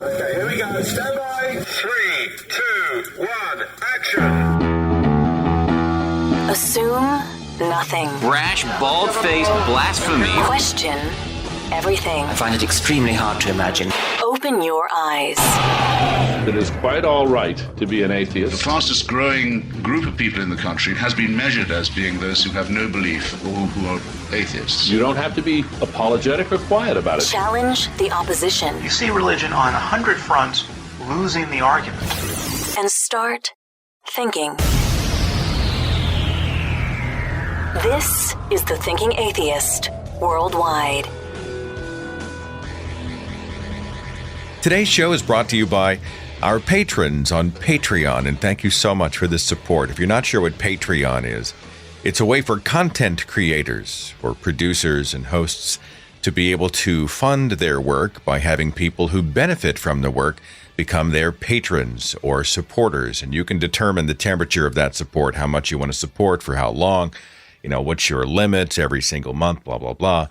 Okay, here we go. Stand by. 3, 2, 1, action. Assume nothing. Brash, bald-faced blasphemy. Question everything. I find it extremely hard to imagine. Open your eyes. It is quite all right to be an atheist. The fastest growing group of people in the country has been measured as being those who have no belief or who are atheists. You don't have to be apologetic or quiet about it. Challenge the opposition. You see religion on 100 fronts losing the argument. And start thinking. This is The Thinking Atheist Worldwide. Today's show is brought to you by our patrons on Patreon, and thank you so much for this support. If you're not sure what Patreon is, it's a way for content creators or producers and hosts to be able to fund their work by having people who benefit from the work become their patrons or supporters. And you can determine the temperature of that support, how much you want to support, for how long, what's your limit every single month, blah, blah, blah.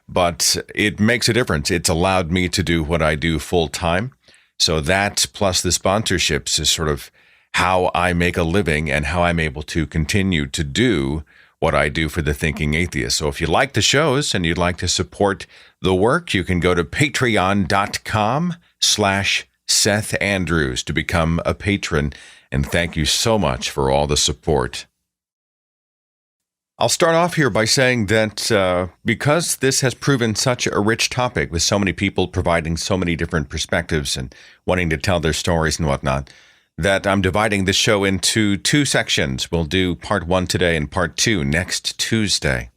But it makes a difference. It's allowed me to do what I do full time. So that plus the sponsorships is sort of how I make a living and how I'm able to continue to do what I do for The Thinking Atheist. So if you like the shows and you'd like to support the work, you can go to patreon.com/Seth Andrews to become a patron. And thank you so much for all the support. I'll start off here by saying that because this has proven such a rich topic with so many people providing so many different perspectives and wanting to tell their stories and whatnot, that I'm dividing this show into two sections. We'll do part 1 today and part 2 next Tuesday.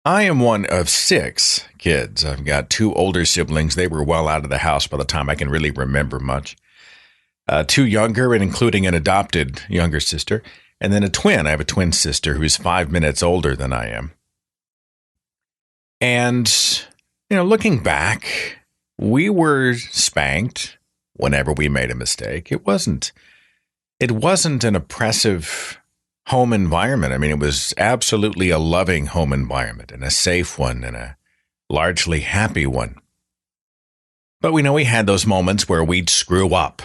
I am one of 6 kids. I've got 2 older siblings. They were well out of the house by the time I can really remember much. 2 younger, and including an adopted younger sister. And then a twin. I have a twin sister who's 5 minutes older than I am. And, looking back, we were spanked whenever we made a mistake. It wasn't an oppressive home environment. I mean, it was absolutely a loving home environment and a safe one and a largely happy one. But we know we had those moments where we'd screw up.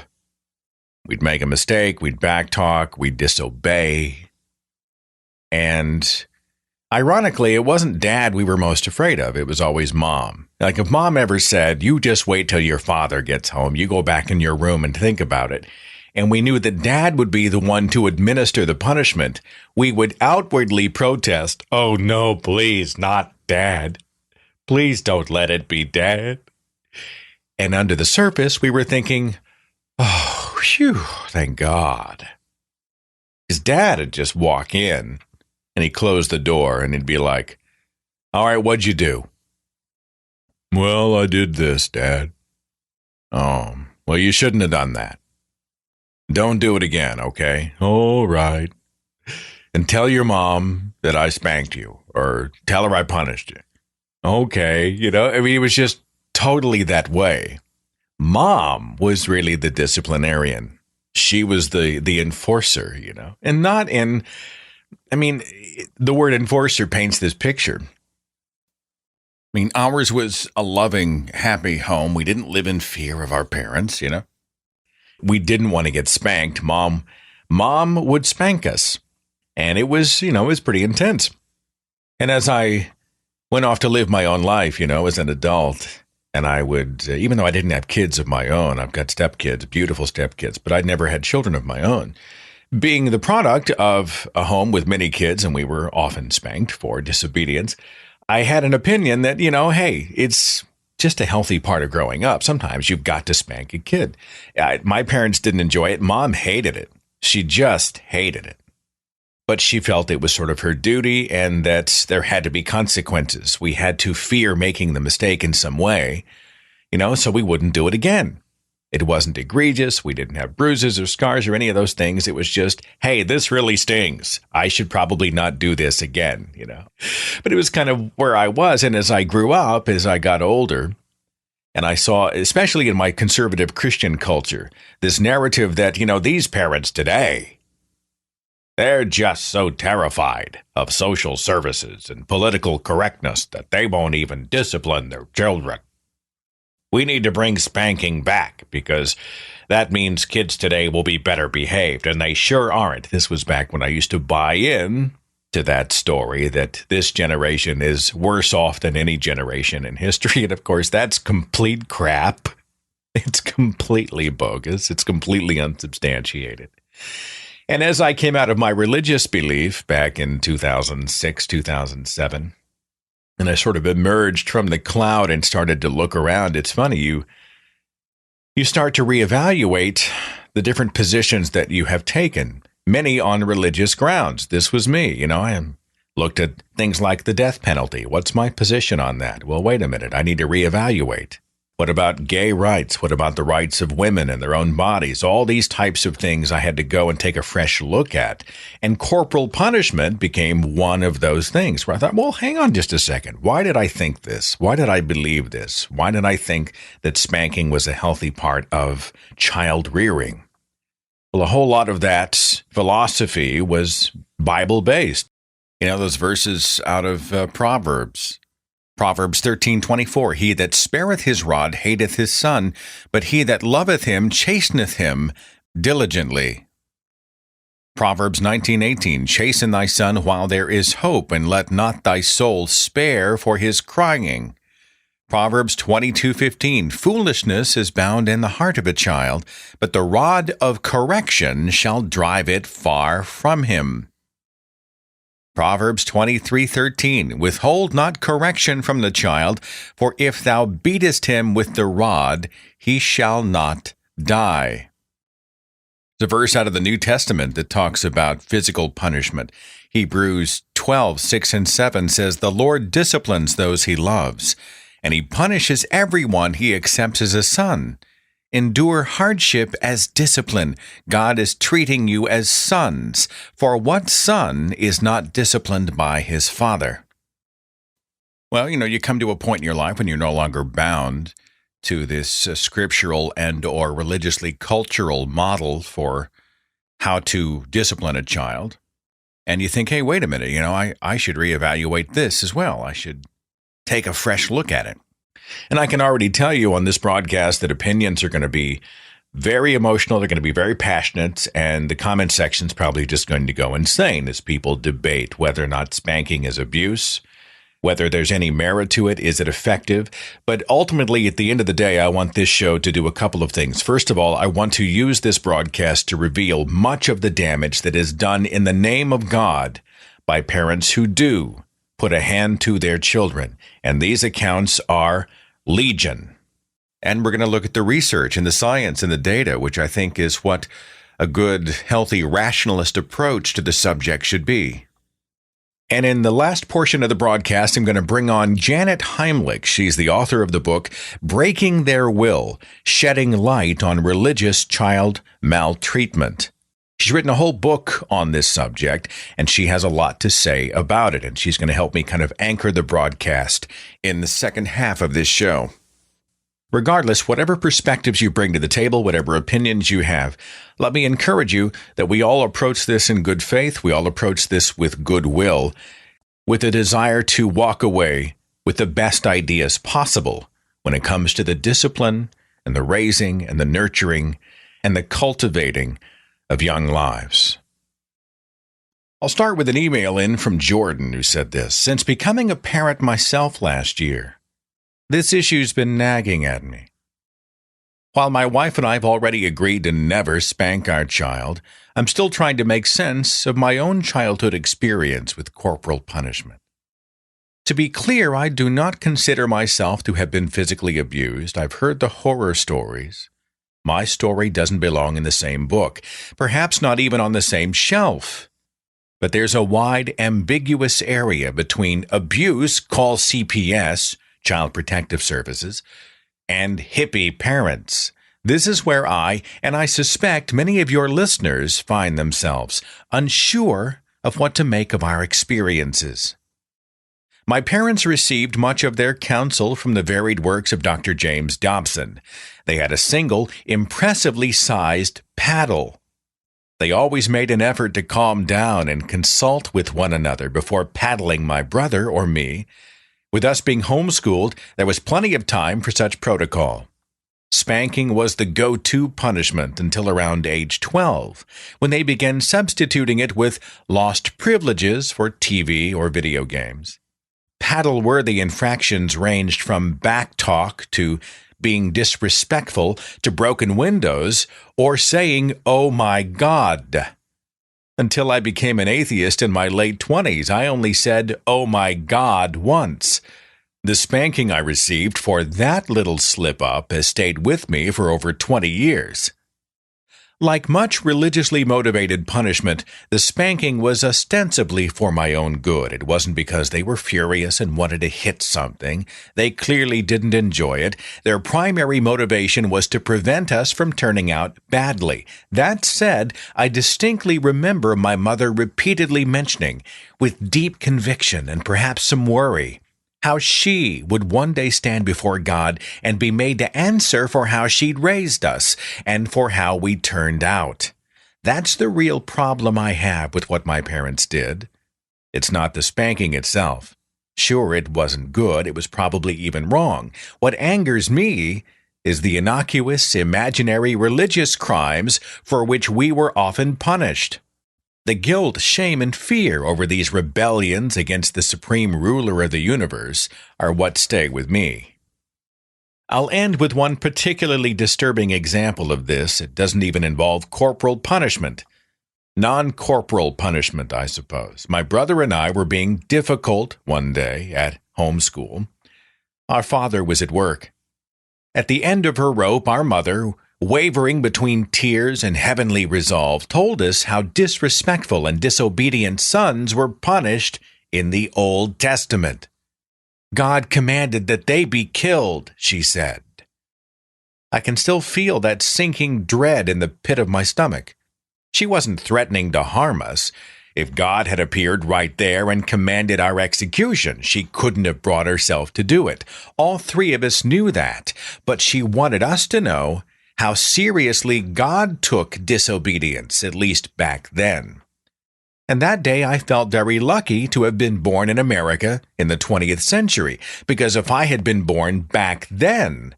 We'd make a mistake, we'd backtalk, we'd disobey. And ironically, it wasn't Dad we were most afraid of. It was always Mom. Like if Mom ever said, you just wait till your father gets home, you go back in your room and think about it. And we knew that Dad would be the one to administer the punishment. We would outwardly protest, oh no, please, not Dad. Please don't let it be Dad. And under the surface, we were thinking, oh, phew, thank God. His dad would just walk in and he'd close the door and he'd be like, all right, what'd you do? Well, I did this, Dad. Oh, well, you shouldn't have done that. Don't do it again, okay? All right. And tell your mom that I spanked you or tell her I punished you. Okay, it was just totally that way. Mom was really the disciplinarian. She was the enforcer, and not in, the word enforcer paints this picture. Ours was a loving, happy home. We didn't live in fear of our parents, We didn't want to get spanked. Mom would spank us. And it was, it was pretty intense. And as I went off to live my own life, as an adult, and I would, even though I didn't have kids of my own, I've got stepkids, beautiful stepkids, but I'd never had children of my own. Being the product of a home with many kids, and we were often spanked for disobedience, I had an opinion that, hey, it's just a healthy part of growing up. Sometimes you've got to spank a kid. My parents didn't enjoy it. Mom hated it. She just hated it. But she felt it was sort of her duty and that there had to be consequences. We had to fear making the mistake in some way, so we wouldn't do it again. It wasn't egregious. We didn't have bruises or scars or any of those things. It was just, hey, this really stings. I should probably not do this again, But it was kind of where I was. And as I grew up, as I got older, and I saw, especially in my conservative Christian culture, this narrative that, these parents today, they're just so terrified of social services and political correctness that they won't even discipline their children. We need to bring spanking back because that means kids today will be better behaved, and they sure aren't. This was back when I used to buy in to that story that this generation is worse off than any generation in history. And of course, that's complete crap. It's completely bogus. It's completely unsubstantiated. And as I came out of my religious belief back in 2006, 2007, and I sort of emerged from the cloud and started to look around, it's funny, you start to reevaluate the different positions that you have taken, many on religious grounds. This was me. I looked at things like the death penalty. What's my position on that? Well, wait a minute. I need to reevaluate. What about gay rights? What about the rights of women and their own bodies? All these types of things I had to go and take a fresh look at. And corporal punishment became one of those things where I thought, well, hang on just a second. Why did I think this? Why did I believe this? Why did I think that spanking was a healthy part of child rearing? Well, a whole lot of that philosophy was Bible-based. Those verses out of Proverbs. Proverbs 13:24, he that spareth his rod hateth his son, but he that loveth him chasteneth him diligently. Proverbs 19:18, chasten thy son while there is hope, and let not thy soul spare for his crying. Proverbs 22:15, foolishness is bound in the heart of a child, but the rod of correction shall drive it far from him. Proverbs 23:13, withhold not correction from the child, for if thou beatest him with the rod, he shall not die. It's a verse out of the New Testament that talks about physical punishment. Hebrews 12:6 and 7 says, the Lord disciplines those he loves, and he punishes everyone he accepts as a son. Endure hardship as discipline. God is treating you as sons. For what son is not disciplined by his father? Well, you come to a point in your life when you're no longer bound to this scriptural and or religiously cultural model for how to discipline a child. And you think, hey, wait a minute, I should reevaluate this as well. I should take a fresh look at it. And I can already tell you on this broadcast that opinions are going to be very emotional. They're going to be very passionate. And the comment section is probably just going to go insane as people debate whether or not spanking is abuse, whether there's any merit to it, is it effective. But ultimately, at the end of the day, I want this show to do a couple of things. First of all, I want to use this broadcast to reveal much of the damage that is done in the name of God by parents who do put a hand to their children. And these accounts are legion. And we're going to look at the research and the science and the data, which I think is what a good, healthy, rationalist approach to the subject should be. And in the last portion of the broadcast, I'm going to bring on Janet Heimlich. She's the author of the book, Breaking Their Will, Shedding Light on Religious Child Maltreatment. She's written a whole book on this subject, and she has a lot to say about it, and she's going to help me kind of anchor the broadcast in the second half of this show. Regardless, whatever perspectives you bring to the table, whatever opinions you have, let me encourage you that we all approach this in good faith. We all approach this with goodwill, with a desire to walk away with the best ideas possible when it comes to the discipline and the raising and the nurturing and the cultivating of young lives. I'll start with an email in from Jordan who said this. Since becoming a parent myself last year, this issue's been nagging at me. While my wife and I have already agreed to never spank our child, I'm still trying to make sense of my own childhood experience with corporal punishment. To be clear, I do not consider myself to have been physically abused. I've heard the horror stories. My story doesn't belong in the same book, perhaps not even on the same shelf. But there's a wide, ambiguous area between abuse, call CPS, Child Protective Services, and hippie parents. This is where I suspect many of your listeners find themselves, unsure of what to make of our experiences. My parents received much of their counsel from the varied works of Dr. James Dobson. They had a single, impressively sized paddle. They always made an effort to calm down and consult with one another before paddling my brother or me. With us being homeschooled, there was plenty of time for such protocol. Spanking was the go-to punishment until around age 12, when they began substituting it with lost privileges for TV or video games. Paddle-worthy infractions ranged from backtalk to being disrespectful to broken windows or saying, "Oh my God." Until I became an atheist in my late 20s, I only said, "Oh my God," once. The spanking I received for that little slip-up has stayed with me for over 20 years. Like much religiously motivated punishment, the spanking was ostensibly for my own good. It wasn't because they were furious and wanted to hit something. They clearly didn't enjoy it. Their primary motivation was to prevent us from turning out badly. That said, I distinctly remember my mother repeatedly mentioning, with deep conviction and perhaps some worry, how she would one day stand before God and be made to answer for how she'd raised us and for how we turned out. That's the real problem I have with what my parents did. It's not the spanking itself. Sure, it wasn't good. It was probably even wrong. What angers me is the innocuous, imaginary religious crimes for which we were often punished. The guilt, shame, and fear over these rebellions against the supreme ruler of the universe are what stay with me. I'll end with one particularly disturbing example of this. It doesn't even involve corporal punishment. Non-corporal punishment, I suppose. My brother and I were being difficult one day at homeschool. Our father was at work. At the end of her rope, our mother, wavering between tears and heavenly resolve, told us how disrespectful and disobedient sons were punished in the Old Testament. God commanded that they be killed, she said. I can still feel that sinking dread in the pit of my stomach. She wasn't threatening to harm us. If God had appeared right there and commanded our execution, she couldn't have brought herself to do it. All three of us knew that, but she wanted us to know how seriously God took disobedience, at least back then. And that day I felt very lucky to have been born in America in the 20th century, because if I had been born back then,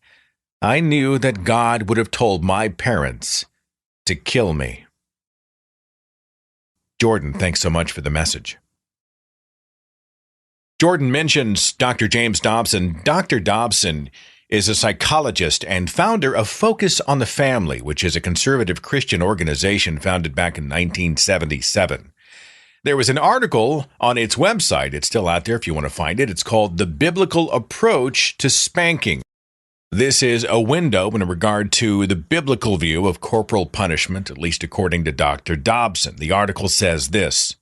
I knew that God would have told my parents to kill me. Jordan, thanks so much for the message. Jordan mentions Dr. James Dobson. Dr. Dobson is a psychologist and founder of Focus on the Family, which is a conservative Christian organization founded back in 1977. There was an article on its website. It's still out there if you want to find it. It's called The Biblical Approach to Spanking. This is a window in regard to the biblical view of corporal punishment, at least according to Dr. Dobson. The article says this: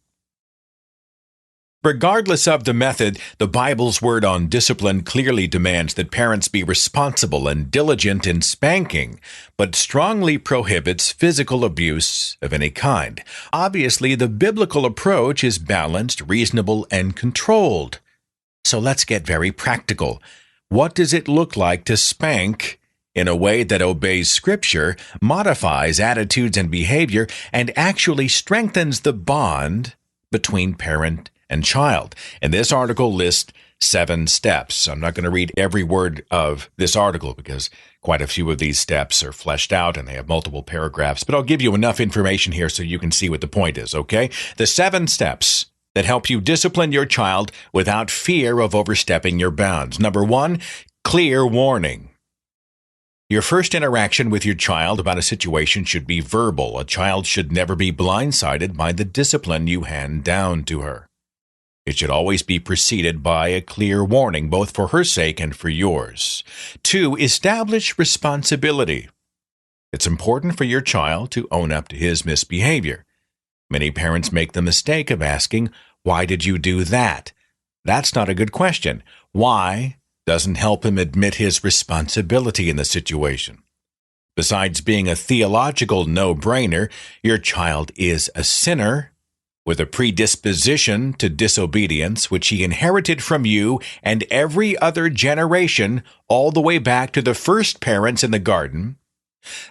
regardless of the method, the Bible's word on discipline clearly demands that parents be responsible and diligent in spanking, but strongly prohibits physical abuse of any kind. Obviously, the biblical approach is balanced, reasonable, and controlled. So let's get very practical. What does it look like to spank in a way that obeys Scripture, modifies attitudes and behavior, and actually strengthens the bond between parent and child? And this article lists 7 steps. I'm not going to read every word of this article because quite a few of these steps are fleshed out and they have multiple paragraphs, but I'll give you enough information here so you can see what the point is, okay? The 7 steps that help you discipline your child without fear of overstepping your bounds. Number 1, clear warning. Your first interaction with your child about a situation should be verbal. A child should never be blindsided by the discipline you hand down to her. It should always be preceded by a clear warning, both for her sake and for yours. 2, establish responsibility. It's important for your child to own up to his misbehavior. Many parents make the mistake of asking, "Why did you do that?" That's not a good question. Why doesn't help him admit his responsibility in the situation. Besides being a theological no-brainer, your child is a sinner with a predisposition to disobedience, which he inherited from you and every other generation all the way back to the first parents in the garden.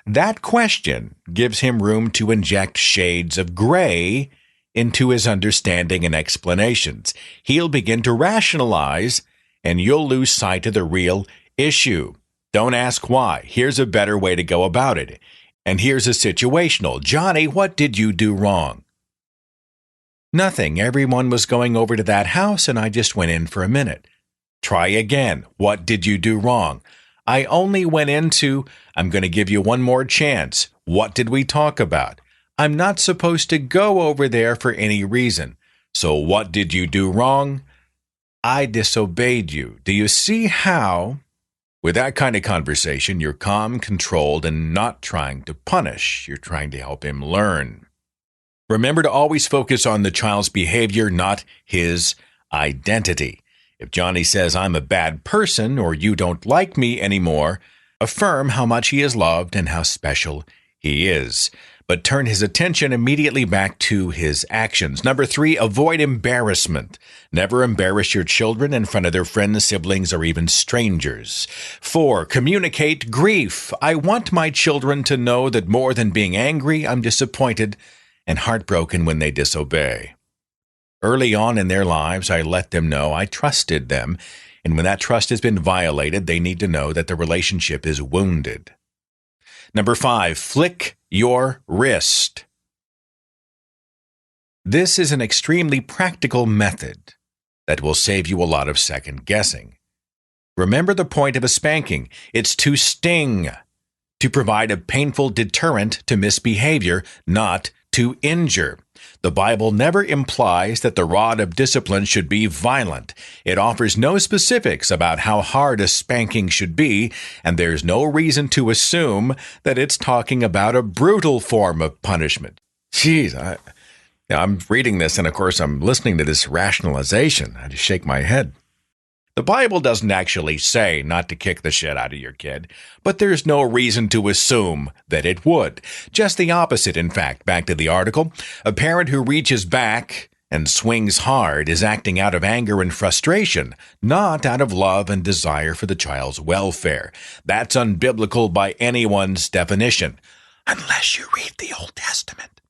That question gives him room to inject shades of gray into his understanding and explanations. He'll begin to rationalize and you'll lose sight of the real issue. Don't ask why. Here's a better way to go about it. And here's a situational. Johnny, what did you do wrong? Nothing. Everyone was going over to that house, and I just went in for a minute. Try again. What did you do wrong? I only went into, I'm going to give you one more chance. What did we talk about? I'm not supposed to go over there for any reason. So what did you do wrong? I disobeyed you. Do you see how, with that kind of conversation, you're calm, controlled, and not trying to punish. You're trying to help him learn. Remember to always focus on the child's behavior, not his identity. If Johnny says, I'm a bad person, or you don't like me anymore, affirm how much he is loved and how special he is. But turn his attention immediately back to his actions. Number 3, avoid embarrassment. Never embarrass your children in front of their friends, siblings, or even strangers. 4, communicate grief. I want my children to know that more than being angry, I'm disappointed and heartbroken when they disobey. Early on in their lives, I let them know I trusted them, and when that trust has been violated, they need to know that the relationship is wounded. Number 5, flick your wrist. This is an extremely practical method that will save you a lot of second guessing. Remember the point of a spanking. It's to sting, to provide a painful deterrent to misbehavior, not to injure. The Bible never implies that the rod of discipline should be violent. It offers no specifics about how hard a spanking should be, and there's no reason to assume that it's talking about a brutal form of punishment. Jeez, I'm reading this, and of course I'm listening to this rationalization. I just shake my head. The Bible doesn't actually say not to kick the shit out of your kid, but there's no reason to assume that it would. Just the opposite, in fact. Back to the article. A parent who reaches back and swings hard is acting out of anger and frustration, not out of love and desire for the child's welfare. That's unbiblical by anyone's definition, unless you read the Old Testament.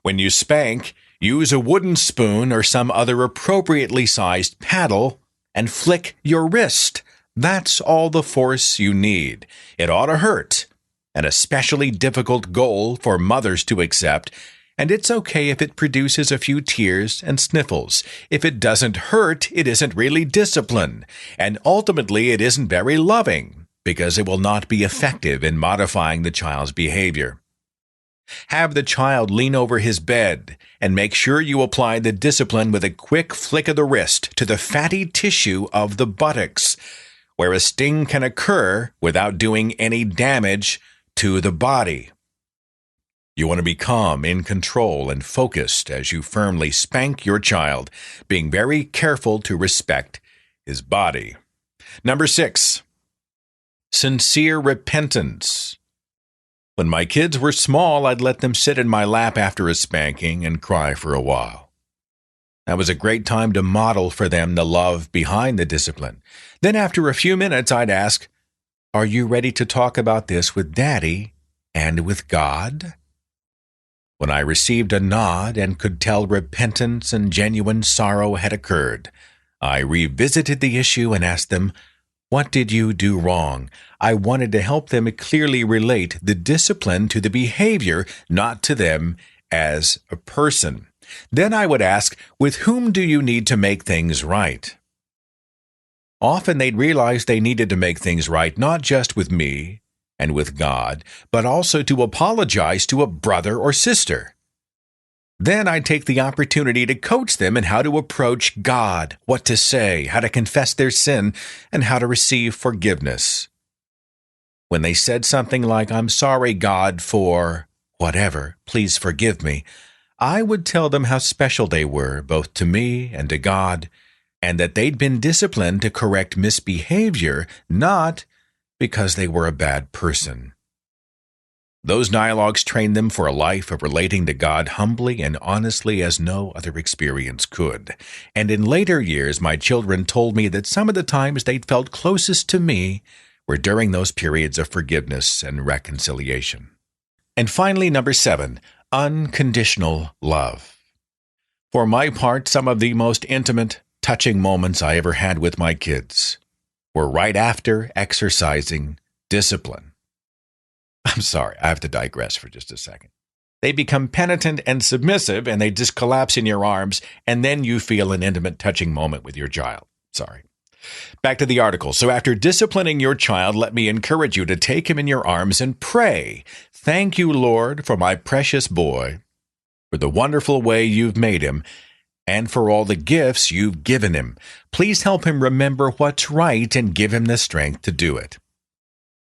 When you spank, use a wooden spoon or some other appropriately sized paddle and flick your wrist. That's all the force you need. It ought to hurt, an especially difficult goal for mothers to accept, and it's okay if it produces a few tears and sniffles. If it doesn't hurt, it isn't really discipline, and ultimately it isn't very loving, because it will not be effective in modifying the child's behavior. Have the child lean over his bed and make sure you apply the discipline with a quick flick of the wrist to the fatty tissue of the buttocks, where a sting can occur without doing any damage to the body. You want to be calm, in control, and focused as you firmly spank your child, being very careful to respect his body. Number 6, sincere repentance. When my kids were small, I'd let them sit in my lap after a spanking and cry for a while. That was a great time to model for them the love behind the discipline. Then after a few minutes, I'd ask, "Are you ready to talk about this with Daddy and with God?" When I received a nod and could tell repentance and genuine sorrow had occurred, I revisited the issue and asked them, "What did you do wrong?" I wanted to help them clearly relate the discipline to the behavior, not to them as a person. Then I would ask, "With whom do you need to make things right?" Often they'd realize they needed to make things right, not just with me and with God, but also to apologize to a brother or sister. Then I'd take the opportunity to coach them in how to approach God, what to say, how to confess their sin, and how to receive forgiveness. When they said something like, "I'm sorry, God, for whatever, please forgive me," I would tell them how special they were, both to me and to God, and that they'd been disciplined to correct misbehavior, not because they were a bad person. Those dialogues trained them for a life of relating to God humbly and honestly as no other experience could. And in later years, my children told me that some of the times they'd felt closest to me were during those periods of forgiveness and reconciliation. And finally, number 7, unconditional love. For my part, some of the most intimate, touching moments I ever had with my kids were right after exercising discipline. I'm sorry, I have to digress for just a second. They become penitent and submissive, and they just collapse in your arms, and then you feel an intimate, touching moment with your child. Sorry. Back to the article. So after disciplining your child, let me encourage you to take him in your arms and pray. Thank you, Lord, for my precious boy, for the wonderful way you've made him, and for all the gifts you've given him. Please help him remember what's right and give him the strength to do it.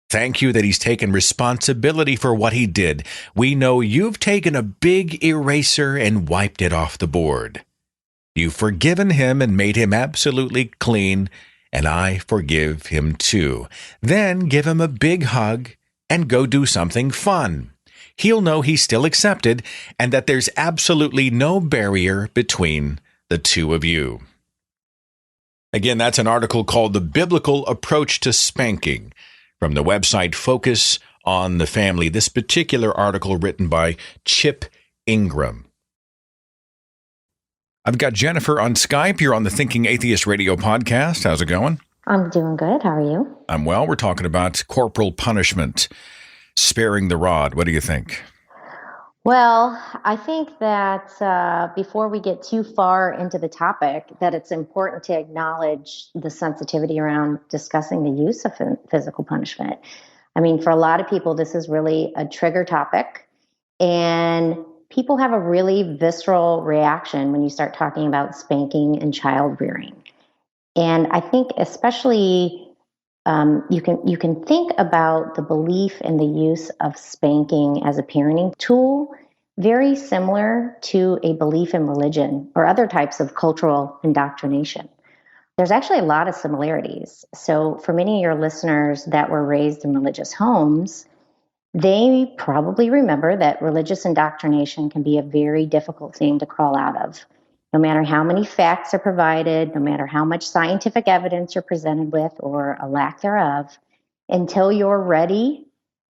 Thank you that he's taken responsibility for what he did. We know you've taken a big eraser and wiped it off the board. You've forgiven him and made him absolutely clean, and I forgive him too. Then give him a big hug and go do something fun. He'll know he's still accepted and that there's absolutely no barrier between the two of you. Again, that's an article called The Biblical Approach to Spanking from the website Focus on the Family. This particular article written by Chip Ingram. I've got Jennifer on Skype. You're on the Thinking Atheist Radio podcast. How's it going? I'm doing good. How are you? I'm well. We're talking about corporal punishment, sparing the rod. What do you think? Well, I think that before we get too far into the topic, that it's important to acknowledge the sensitivity around discussing the use of physical punishment. I mean, for a lot of people, this is really a trigger topic, and people have a really visceral reaction when you start talking about spanking and child rearing. And I think especially you can think about the belief in the use of spanking as a parenting tool very similar to a belief in religion or other types of cultural indoctrination. There's actually a lot of similarities. So for many of your listeners that were raised in religious homes, they probably remember that religious indoctrination can be a very difficult thing to crawl out of. No matter how many facts are provided, no matter how much scientific evidence you're presented with or a lack thereof, until you're ready,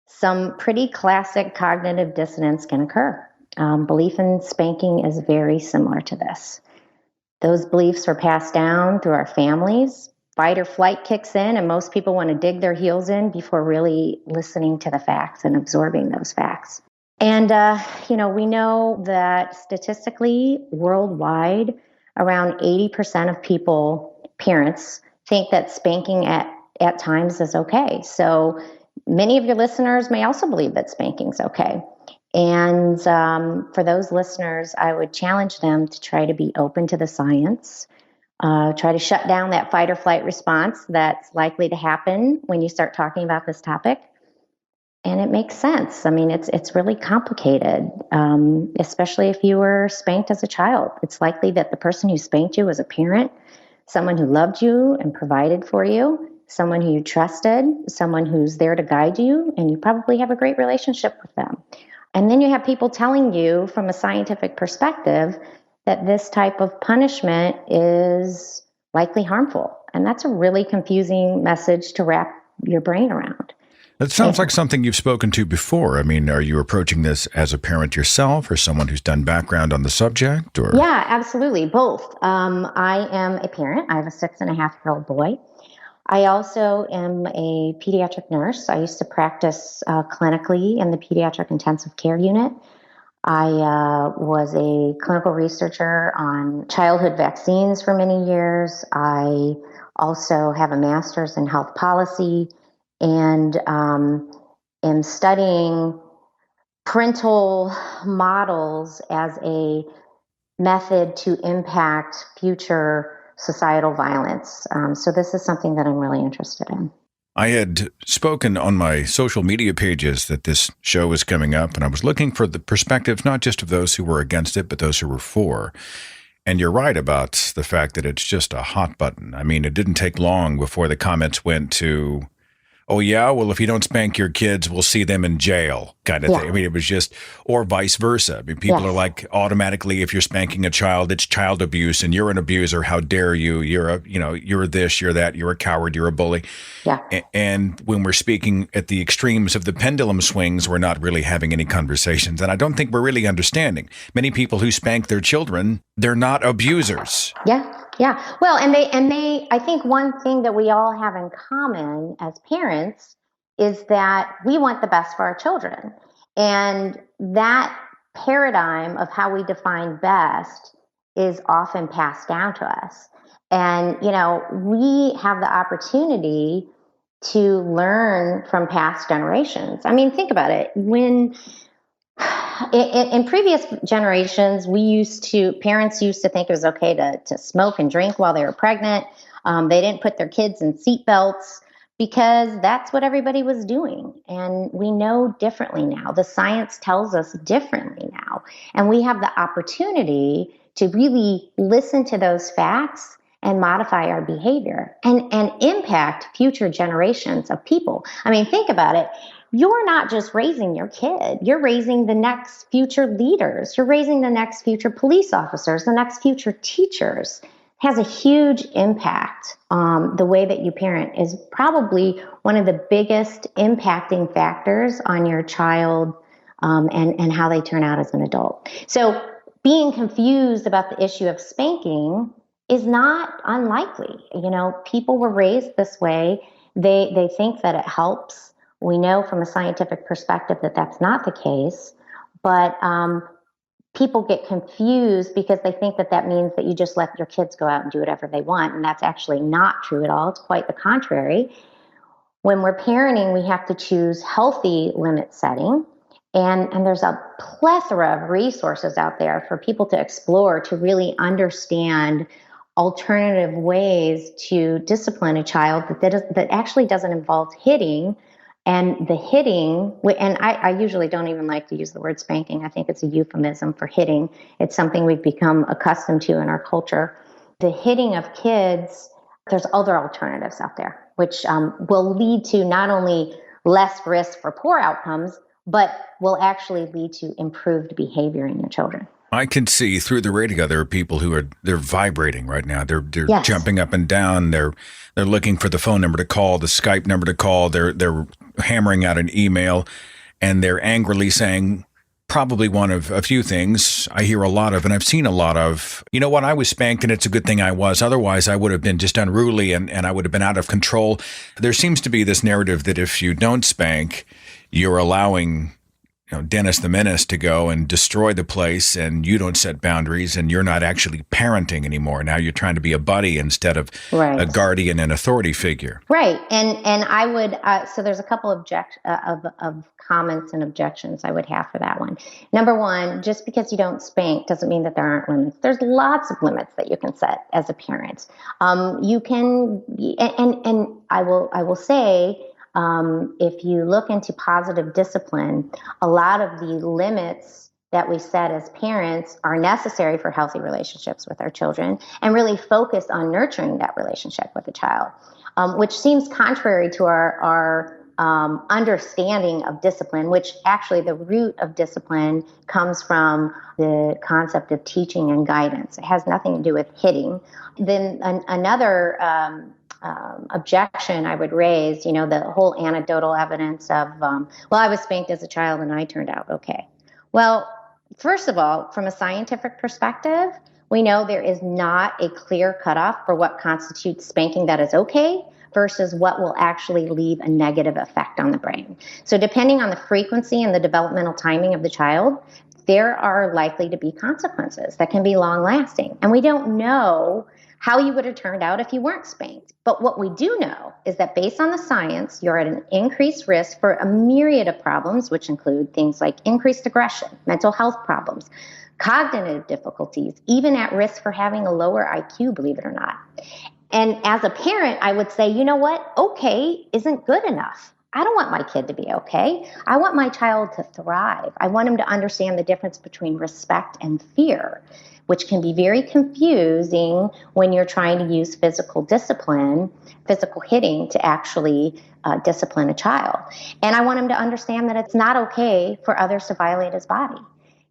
some pretty classic cognitive dissonance can occur. Belief in spanking is very similar to this. Those beliefs were passed down through our families. Fight or flight kicks in, and most people want to dig their heels in before really listening to the facts and absorbing those facts. And, we know that statistically, worldwide, around 80% of people, parents, think that spanking at times is okay. So many of your listeners may also believe that spanking's okay. And for those listeners, I would challenge them to try to be open to the science, try to shut down that fight or flight response that's likely to happen when you start talking about this topic. And it makes sense. I mean, it's really complicated, especially if you were spanked as a child. It's likely that the person who spanked you was a parent, someone who loved you and provided for you, someone who you trusted, someone who's there to guide you, and you probably have a great relationship with them. And then you have people telling you from a scientific perspective that this type of punishment is likely harmful. And that's a really confusing message to wrap your brain around. That sounds like something you've spoken to before. I mean, are you approaching this as a parent yourself or someone who's done background on the subject? Or Yeah, absolutely. Both. I am a parent. I have a 6.5-year-old boy. I also am a pediatric nurse. I used to practice clinically in the pediatric intensive care unit. I was a clinical researcher on childhood vaccines for many years. I also have a master's in health policy and am studying parental models as a method to impact future societal violence. So this is something that I'm really interested in. I had spoken on my social media pages that this show was coming up, and I was looking for the perspectives, not just of those who were against it, but those who were for. And you're right about the fact that it's just a hot button. I mean, it didn't take long before the comments went to, oh, yeah, well, if you don't spank your kids, we'll see them in jail kind of thing. I mean, it was just, or vice versa. I mean, people are like, automatically, if you're spanking a child, it's child abuse and you're an abuser. How dare you? You're this, you're that, you're a coward, you're a bully. Yeah. And when we're speaking at the extremes of the pendulum swings, we're not really having any conversations. And I don't think we're really understanding. Many people who spank their children, they're not abusers. Yeah. Yeah. Well, and I think one thing that we all have in common as parents is that we want the best for our children. And that paradigm of how we define best is often passed down to us. And, we have the opportunity to learn from past generations. I mean, think about it. When in previous generations, parents used to think it was okay to smoke and drink while they were pregnant. They didn't put their kids in seatbelts because that's what everybody was doing. And we know differently now. The science tells us differently now. And we have the opportunity to really listen to those facts and modify our behavior and impact future generations of people. I mean, think about it. You're not just raising your kid, you're raising the next future leaders. You're raising the next future police officers, the next future teachers. It has a huge impact. The way that you parent is probably one of the biggest impacting factors on your child and how they turn out as an adult. So being confused about the issue of spanking is not unlikely. People were raised this way. They think that it helps. We know from a scientific perspective that that's not the case, but people get confused because they think that means that you just let your kids go out and do whatever they want, and that's actually not true at all. It's quite the contrary. When we're parenting, we have to choose healthy limit setting, and there's a plethora of resources out there for people to explore to really understand alternative ways to discipline a child that actually doesn't involve hitting. And the hitting, and I usually don't even like to use the word spanking. I think it's a euphemism for hitting. It's something we've become accustomed to in our culture. The hitting of kids, there's other alternatives out there, which will lead to not only less risk for poor outcomes, but will actually lead to improved behavior in your children. I can see through the radio there are people they're vibrating right now. They're Yes. jumping up and down. They're looking for the phone number to call, the Skype number to call. They're hammering out an email, and they're angrily saying probably one of a few things I hear a lot of, and I've seen a lot of. You know what? I was spanked, and it's a good thing I was. Otherwise, I would have been just unruly, and I would have been out of control. There seems to be this narrative that if you don't spank, you're allowing Dennis the Menace to go and destroy the place, and you don't set boundaries, and you're not actually parenting anymore. Now you're trying to be a buddy instead of a guardian and authority figure. Right. And I would, so there's a couple of comments and objections I would have for that one. Number one, just because you don't spank doesn't mean that there aren't limits. There's lots of limits that you can set as a parent. You can, and I will say, if you look into positive discipline, a lot of the limits that we set as parents are necessary for healthy relationships with our children and really focus on nurturing that relationship with the child, which seems contrary to our understanding of discipline, which actually the root of discipline comes from the concept of teaching and guidance. It has nothing to do with hitting. Then another objection I would raise, the whole anecdotal evidence of, I was spanked as a child and I turned out okay. Well, first of all, from a scientific perspective, we know there is not a clear cutoff for what constitutes spanking that is okay versus what will actually leave a negative effect on the brain. So depending on the frequency and the developmental timing of the child, there are likely to be consequences that can be long lasting. And we don't know how you would have turned out if you weren't spanked. But what we do know is that based on the science, you're at an increased risk for a myriad of problems, which include things like increased aggression, mental health problems, cognitive difficulties, even at risk for having a lower IQ, believe it or not. And as a parent, I would say, you know what? Okay isn't good enough. I don't want my kid to be okay. I want my child to thrive. I want him to understand the difference between respect and fear, which can be very confusing when you're trying to use physical discipline, physical hitting to actually discipline a child. And I want him to understand that it's not okay for others to violate his body.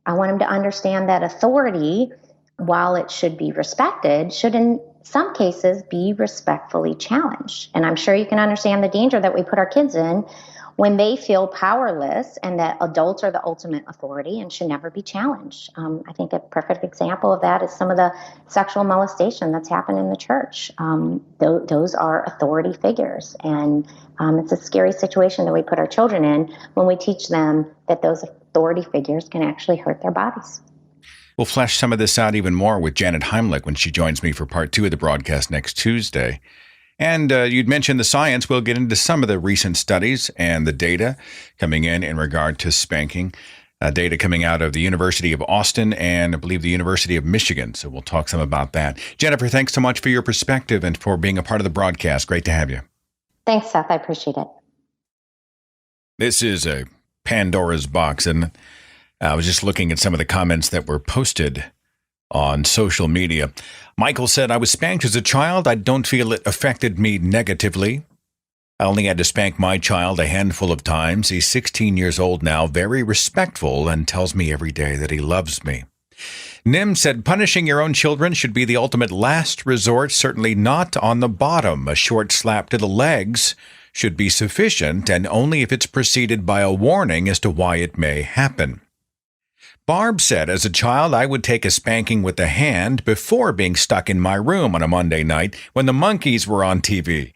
I want him to understand that authority, while it should be respected, should in some cases be respectfully challenged. And I'm sure you can understand the danger that we put our kids in when they feel powerless and that adults are the ultimate authority and should never be challenged. I think a perfect example of that is some of the sexual molestation that's happened in the church. Those are authority figures. And it's a scary situation that we put our children in when we teach them that those authority figures can actually hurt their bodies. We'll flesh some of this out even more with Janet Heimlich when she joins me for part 2 of the broadcast next Tuesday. And you'd mentioned the science. We'll get into some of the recent studies and the data coming in regard to spanking. Data coming out of the University of Austin and I believe the University of Michigan. So we'll talk some about that. Jennifer, thanks so much for your perspective and for being a part of the broadcast. Great to have you. Thanks, Seth. I appreciate it. This is a Pandora's box, and I was just looking at some of the comments that were posted on social media. Michael said, I was spanked as a child. I don't feel it affected me negatively. I only had to spank my child a handful of times. He's 16 years old now, very respectful, and tells me every day that he loves me. Nim said, punishing your own children should be the ultimate last resort, certainly not on the bottom. A short slap to the legs should be sufficient, and only if it's preceded by a warning as to why it may happen. Barb said, as a child, I would take a spanking with the hand before being stuck in my room on a Monday night when the Monkees were on TV.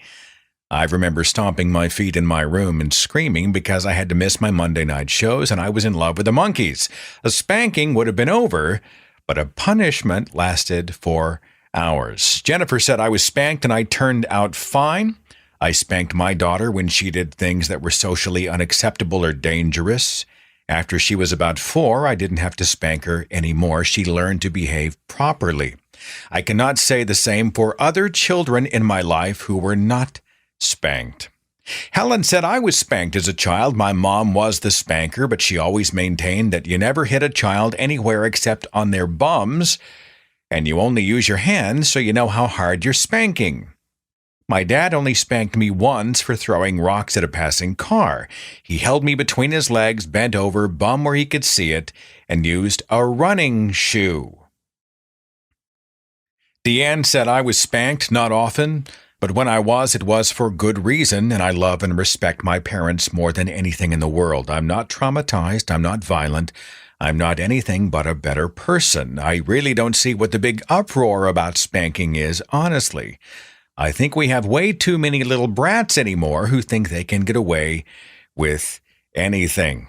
I remember stomping my feet in my room and screaming because I had to miss my Monday night shows and I was in love with the Monkees. A spanking would have been over, but a punishment lasted for hours. Jennifer said, I was spanked and I turned out fine. I spanked my daughter when she did things that were socially unacceptable or dangerous. After she was about 4, I didn't have to spank her anymore. She learned to behave properly. I cannot say the same for other children in my life who were not spanked. Helen said, I was spanked as a child. My mom was the spanker, but she always maintained that you never hit a child anywhere except on their bums, and you only use your hands so you know how hard you're spanking. My dad only spanked me once for throwing rocks at a passing car. He held me between his legs, bent over, bum where he could see it, and used a running shoe. Deanne said, I was spanked, not often, but when I was, it was for good reason, and I love and respect my parents more than anything in the world. I'm not traumatized. I'm not violent. I'm not anything but a better person. I really don't see what the big uproar about spanking is, honestly. I think we have way too many little brats anymore who think they can get away with anything.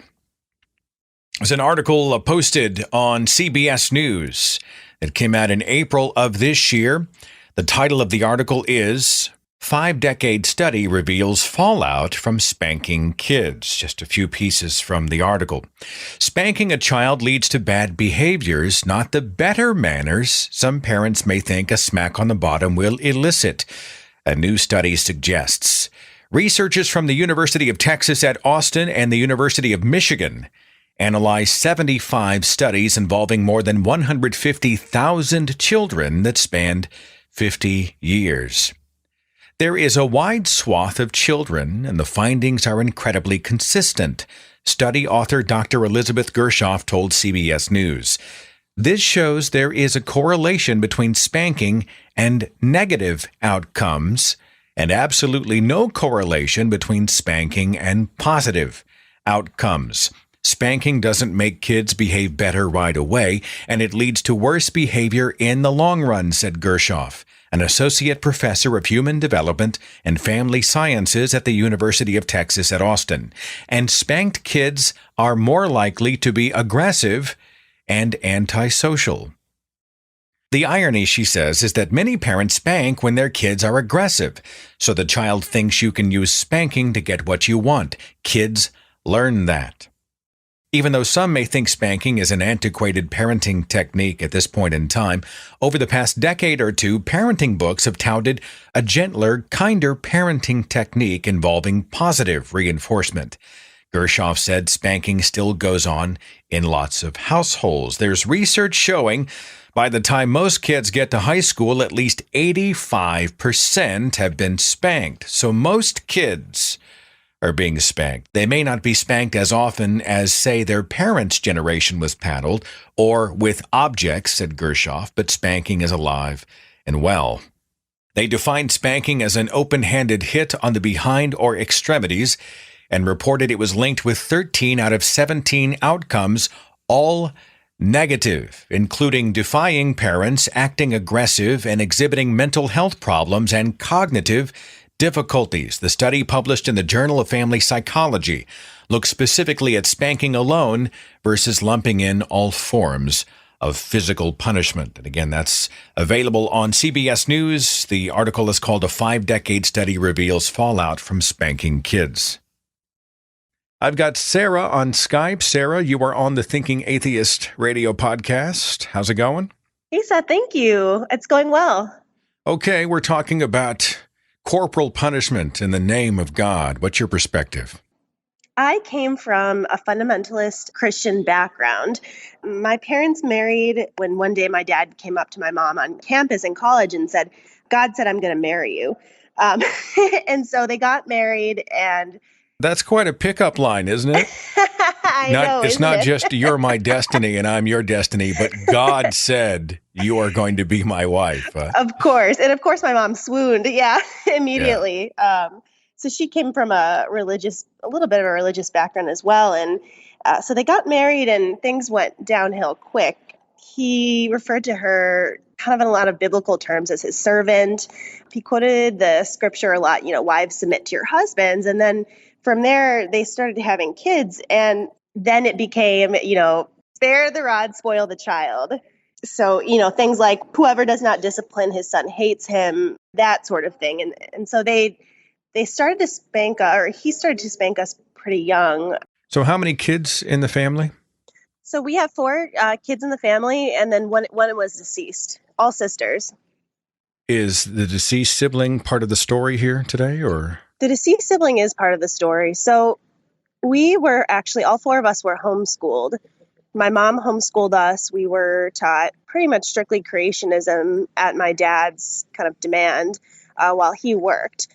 There's an article posted on CBS News that came out in April of this year. The title of the article is 5-Decade Study Reveals Fallout from Spanking Kids. Just a few pieces from the article. Spanking a child leads to bad behaviors, not the better manners some parents may think a smack on the bottom will elicit, a new study suggests. Researchers from the University of Texas at Austin and the University of Michigan analyzed 75 studies involving more than 150,000 children that spanned 50 years. There is a wide swath of children, and the findings are incredibly consistent, study author Dr. Elizabeth Gershoff told CBS News. This shows there is a correlation between spanking and negative outcomes, and absolutely no correlation between spanking and positive outcomes. Spanking doesn't make kids behave better right away, and it leads to worse behavior in the long run, said Gershoff, an associate professor of human development and family sciences at the University of Texas at Austin. And spanked kids are more likely to be aggressive and antisocial. The irony, she says, is that many parents spank when their kids are aggressive, so the child thinks you can use spanking to get what you want. Kids learn that. Even though some may think spanking is an antiquated parenting technique at this point in time, over the past decade or two, parenting books have touted a gentler, kinder parenting technique involving positive reinforcement. Gershoff said spanking still goes on in lots of households. There's research showing by the time most kids get to high school, at least 85% have been spanked. So most kids are being spanked. They may not be spanked as often as, say, their parents' generation was paddled or with objects, said Gershoff, but spanking is alive and well. They defined spanking as an open-handed hit on the behind or extremities and reported it was linked with 13 out of 17 outcomes, all negative, including defying parents, acting aggressive, and exhibiting mental health problems and cognitive difficulties. The study, published in the Journal of Family Psychology, looks specifically at spanking alone versus lumping in all forms of physical punishment. And again, that's available on CBS News. The article is called "A 5-Decade Study Reveals Fallout from Spanking Kids." I've got Sarah on Skype. Sarah, you are on the Thinking Atheist radio podcast. How's it going? Lisa, thank you. It's going well. Okay, we're talking about corporal punishment in the name of God. What's your perspective? I came from a fundamentalist Christian background. My parents married when one day my dad came up to my mom on campus in college and said, "God said I'm going to marry you." And so they got married, and that's quite a pickup line, isn't it? I know, it's isn't not it? just "you're my destiny and I'm your destiny," but God said you are going to be my wife. Of course. And of course, my mom swooned. Yeah, immediately. Yeah. So she came from a little bit of a religious background as well. And so they got married and things went downhill quick. He referred to her kind of in a lot of biblical terms as his servant. He quoted the scripture a lot, wives, submit to your husbands. And then from there, they started having kids. And then it became, spare the rod, spoil the child. So, things like whoever does not discipline his son hates him, that sort of thing. And so they started to spank, or he started to spank us pretty young. So how many kids in the family? So we have 4 kids in the family, and then one was deceased, all sisters. Is the deceased sibling part of the story here today, or? The deceased sibling is part of the story. So we were actually, all 4 of us were homeschooled. My mom homeschooled us. We were taught pretty much strictly creationism at my dad's kind of demand while he worked.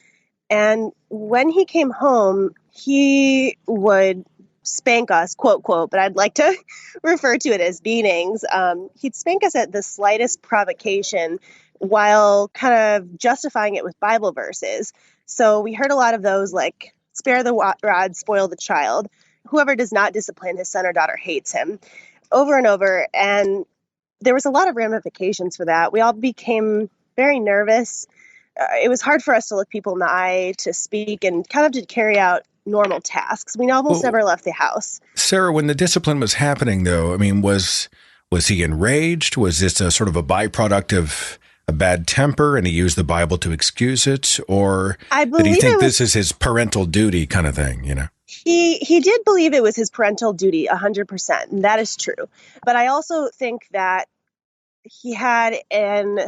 And when he came home, he would spank us, quote, quote, but I'd like to refer to it as beatings. He'd spank us at the slightest provocation while kind of justifying it with Bible verses. So we heard a lot of those like, spare the rod, spoil the child. Whoever does not discipline his son or daughter hates him, over and over. And there was a lot of ramifications for that. We all became very nervous. It was hard for us to look people in the eye, to speak, and kind of to carry out normal tasks. We almost never left the house. Sarah, when the discipline was happening, though, I mean, was he enraged? Was this a sort of a byproduct of a bad temper and he used the Bible to excuse it? Or did he think this is his parental duty kind of thing, He did believe it was his parental duty, 100%, and that is true. But I also think that he had an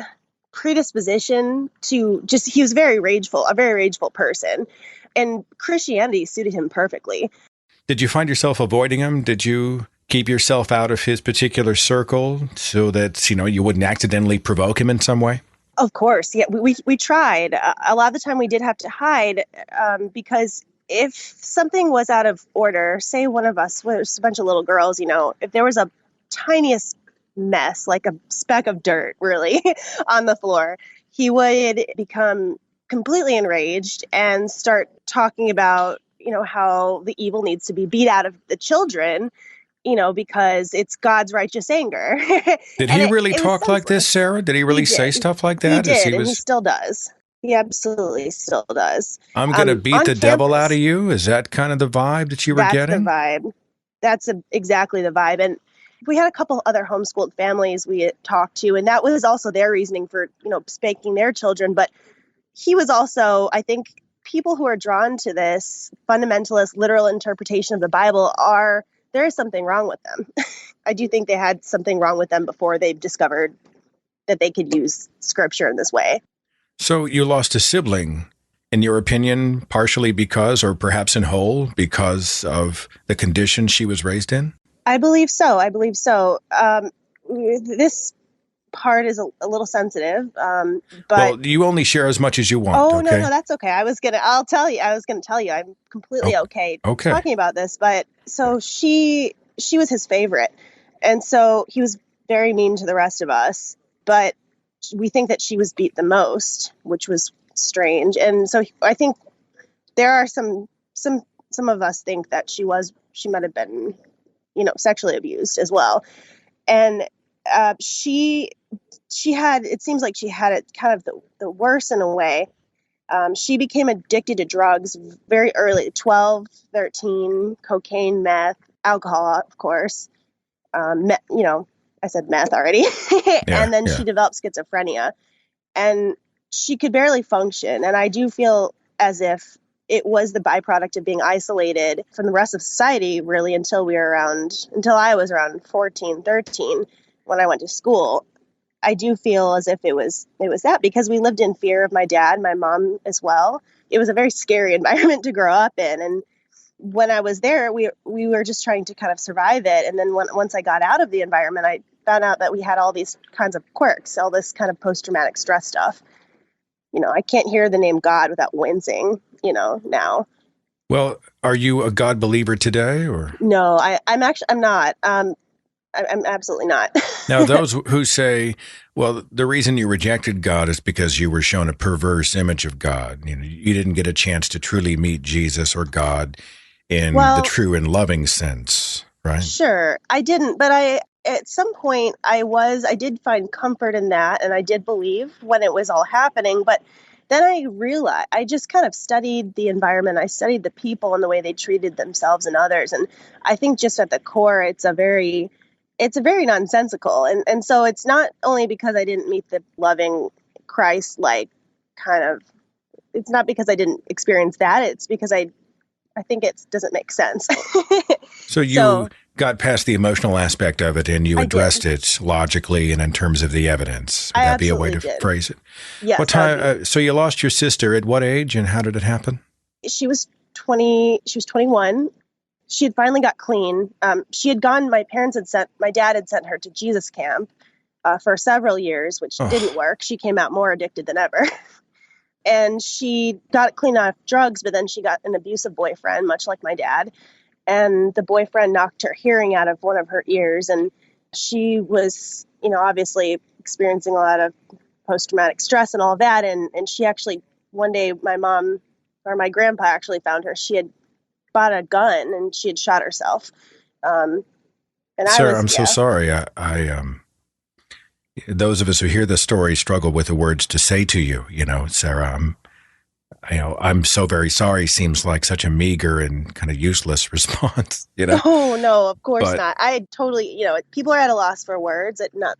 predisposition to he was a very rageful person, and Christianity suited him perfectly. Did you find yourself avoiding him? Did you keep yourself out of his particular circle so that, you wouldn't accidentally provoke him in some way? Of course. Yeah, we tried. A lot of the time we did have to hide because if something was out of order, say one of us was a bunch of little girls, if there was a tiniest mess, like a speck of dirt, really, on the floor, he would become completely enraged and start talking about, how the evil needs to be beat out of the children, because it's God's righteous anger. Did he really talk like this, Sarah? Did he really say stuff like that? He did, and he still does. He absolutely still does. I'm going to beat the devil out of you? Is that kind of the vibe that you were getting? That's the vibe. That's exactly the vibe. And we had a couple other homeschooled families we had talked to, and that was also their reasoning for, spanking their children. But he was also, I think, people who are drawn to this fundamentalist literal interpretation of the Bible there is something wrong with them. I do think they had something wrong with them before they discovered that they could use scripture in this way. So you lost a sibling, in your opinion, partially because, or perhaps in whole, because of the condition she was raised in? I believe so. This part is a little sensitive, but well, you only share as much as you want. Oh, okay? No, that's okay. I was gonna tell you, I'm completely okay talking about this. But so she was his favorite, and so he was very mean to the rest of us. But we think that she was beat the most, which was strange. And so I think there are some some of us think that she might have been, sexually abused as well. And she had, it seems like she had it kind of the worst in a way. She became addicted to drugs very early, 12, 13, cocaine, meth, alcohol, of course. I said meth already. And then she developed schizophrenia, and she could barely function. And I do feel as if it was the byproduct of being isolated from the rest of society, really, until I was around 14, 13, when I went to school. I do feel as if it was that, because we lived in fear of my dad, my mom as well. It was a very scary environment to grow up in. And when I was there, we were just trying to kind of survive it. And then once I got out of the environment, I found out that we had all these kinds of quirks, all this kind of post-traumatic stress stuff. I can't hear the name God without wincing, now. Well, are you a God believer today, or? No, I'm not. I'm absolutely not. Now, those who say, well, the reason you rejected God is because you were shown a perverse image of God. You didn't get a chance to truly meet Jesus or God in the true and loving sense, right? Sure, I didn't, but at some point I did find comfort in that, and I did believe when it was all happening. But then I realized, I just kind of studied the environment. I studied the people and the way they treated themselves and others. And I think just at the core, it's a very nonsensical. And so it's not only because I didn't meet the loving Christ-like it's not because I didn't experience that. It's because I think it doesn't make sense. So you got past the emotional aspect of it, and you addressed it logically and in terms of the evidence. Would that be a way to phrase it? Yes. What time? So you lost your sister at what age, and how did it happen? She was 20. She was 21. She had finally got clean. She had gone. My dad had sent her to Jesus camp for several years, which didn't work. She came out more addicted than ever. And she got clean off drugs, but then she got an abusive boyfriend, much like my dad. And the boyfriend knocked her hearing out of one of her ears. And she was, obviously experiencing a lot of post-traumatic stress and all of that. And she actually, one day, my grandpa actually found her. She had bought a gun and she had shot herself. Sarah, I'm so sorry. I those of us who hear this story struggle with the words to say to you. Sarah, I'm so very sorry. Seems like such a meager and kind of useless response. Oh no, of course not. I totally, people are at a loss for words. Not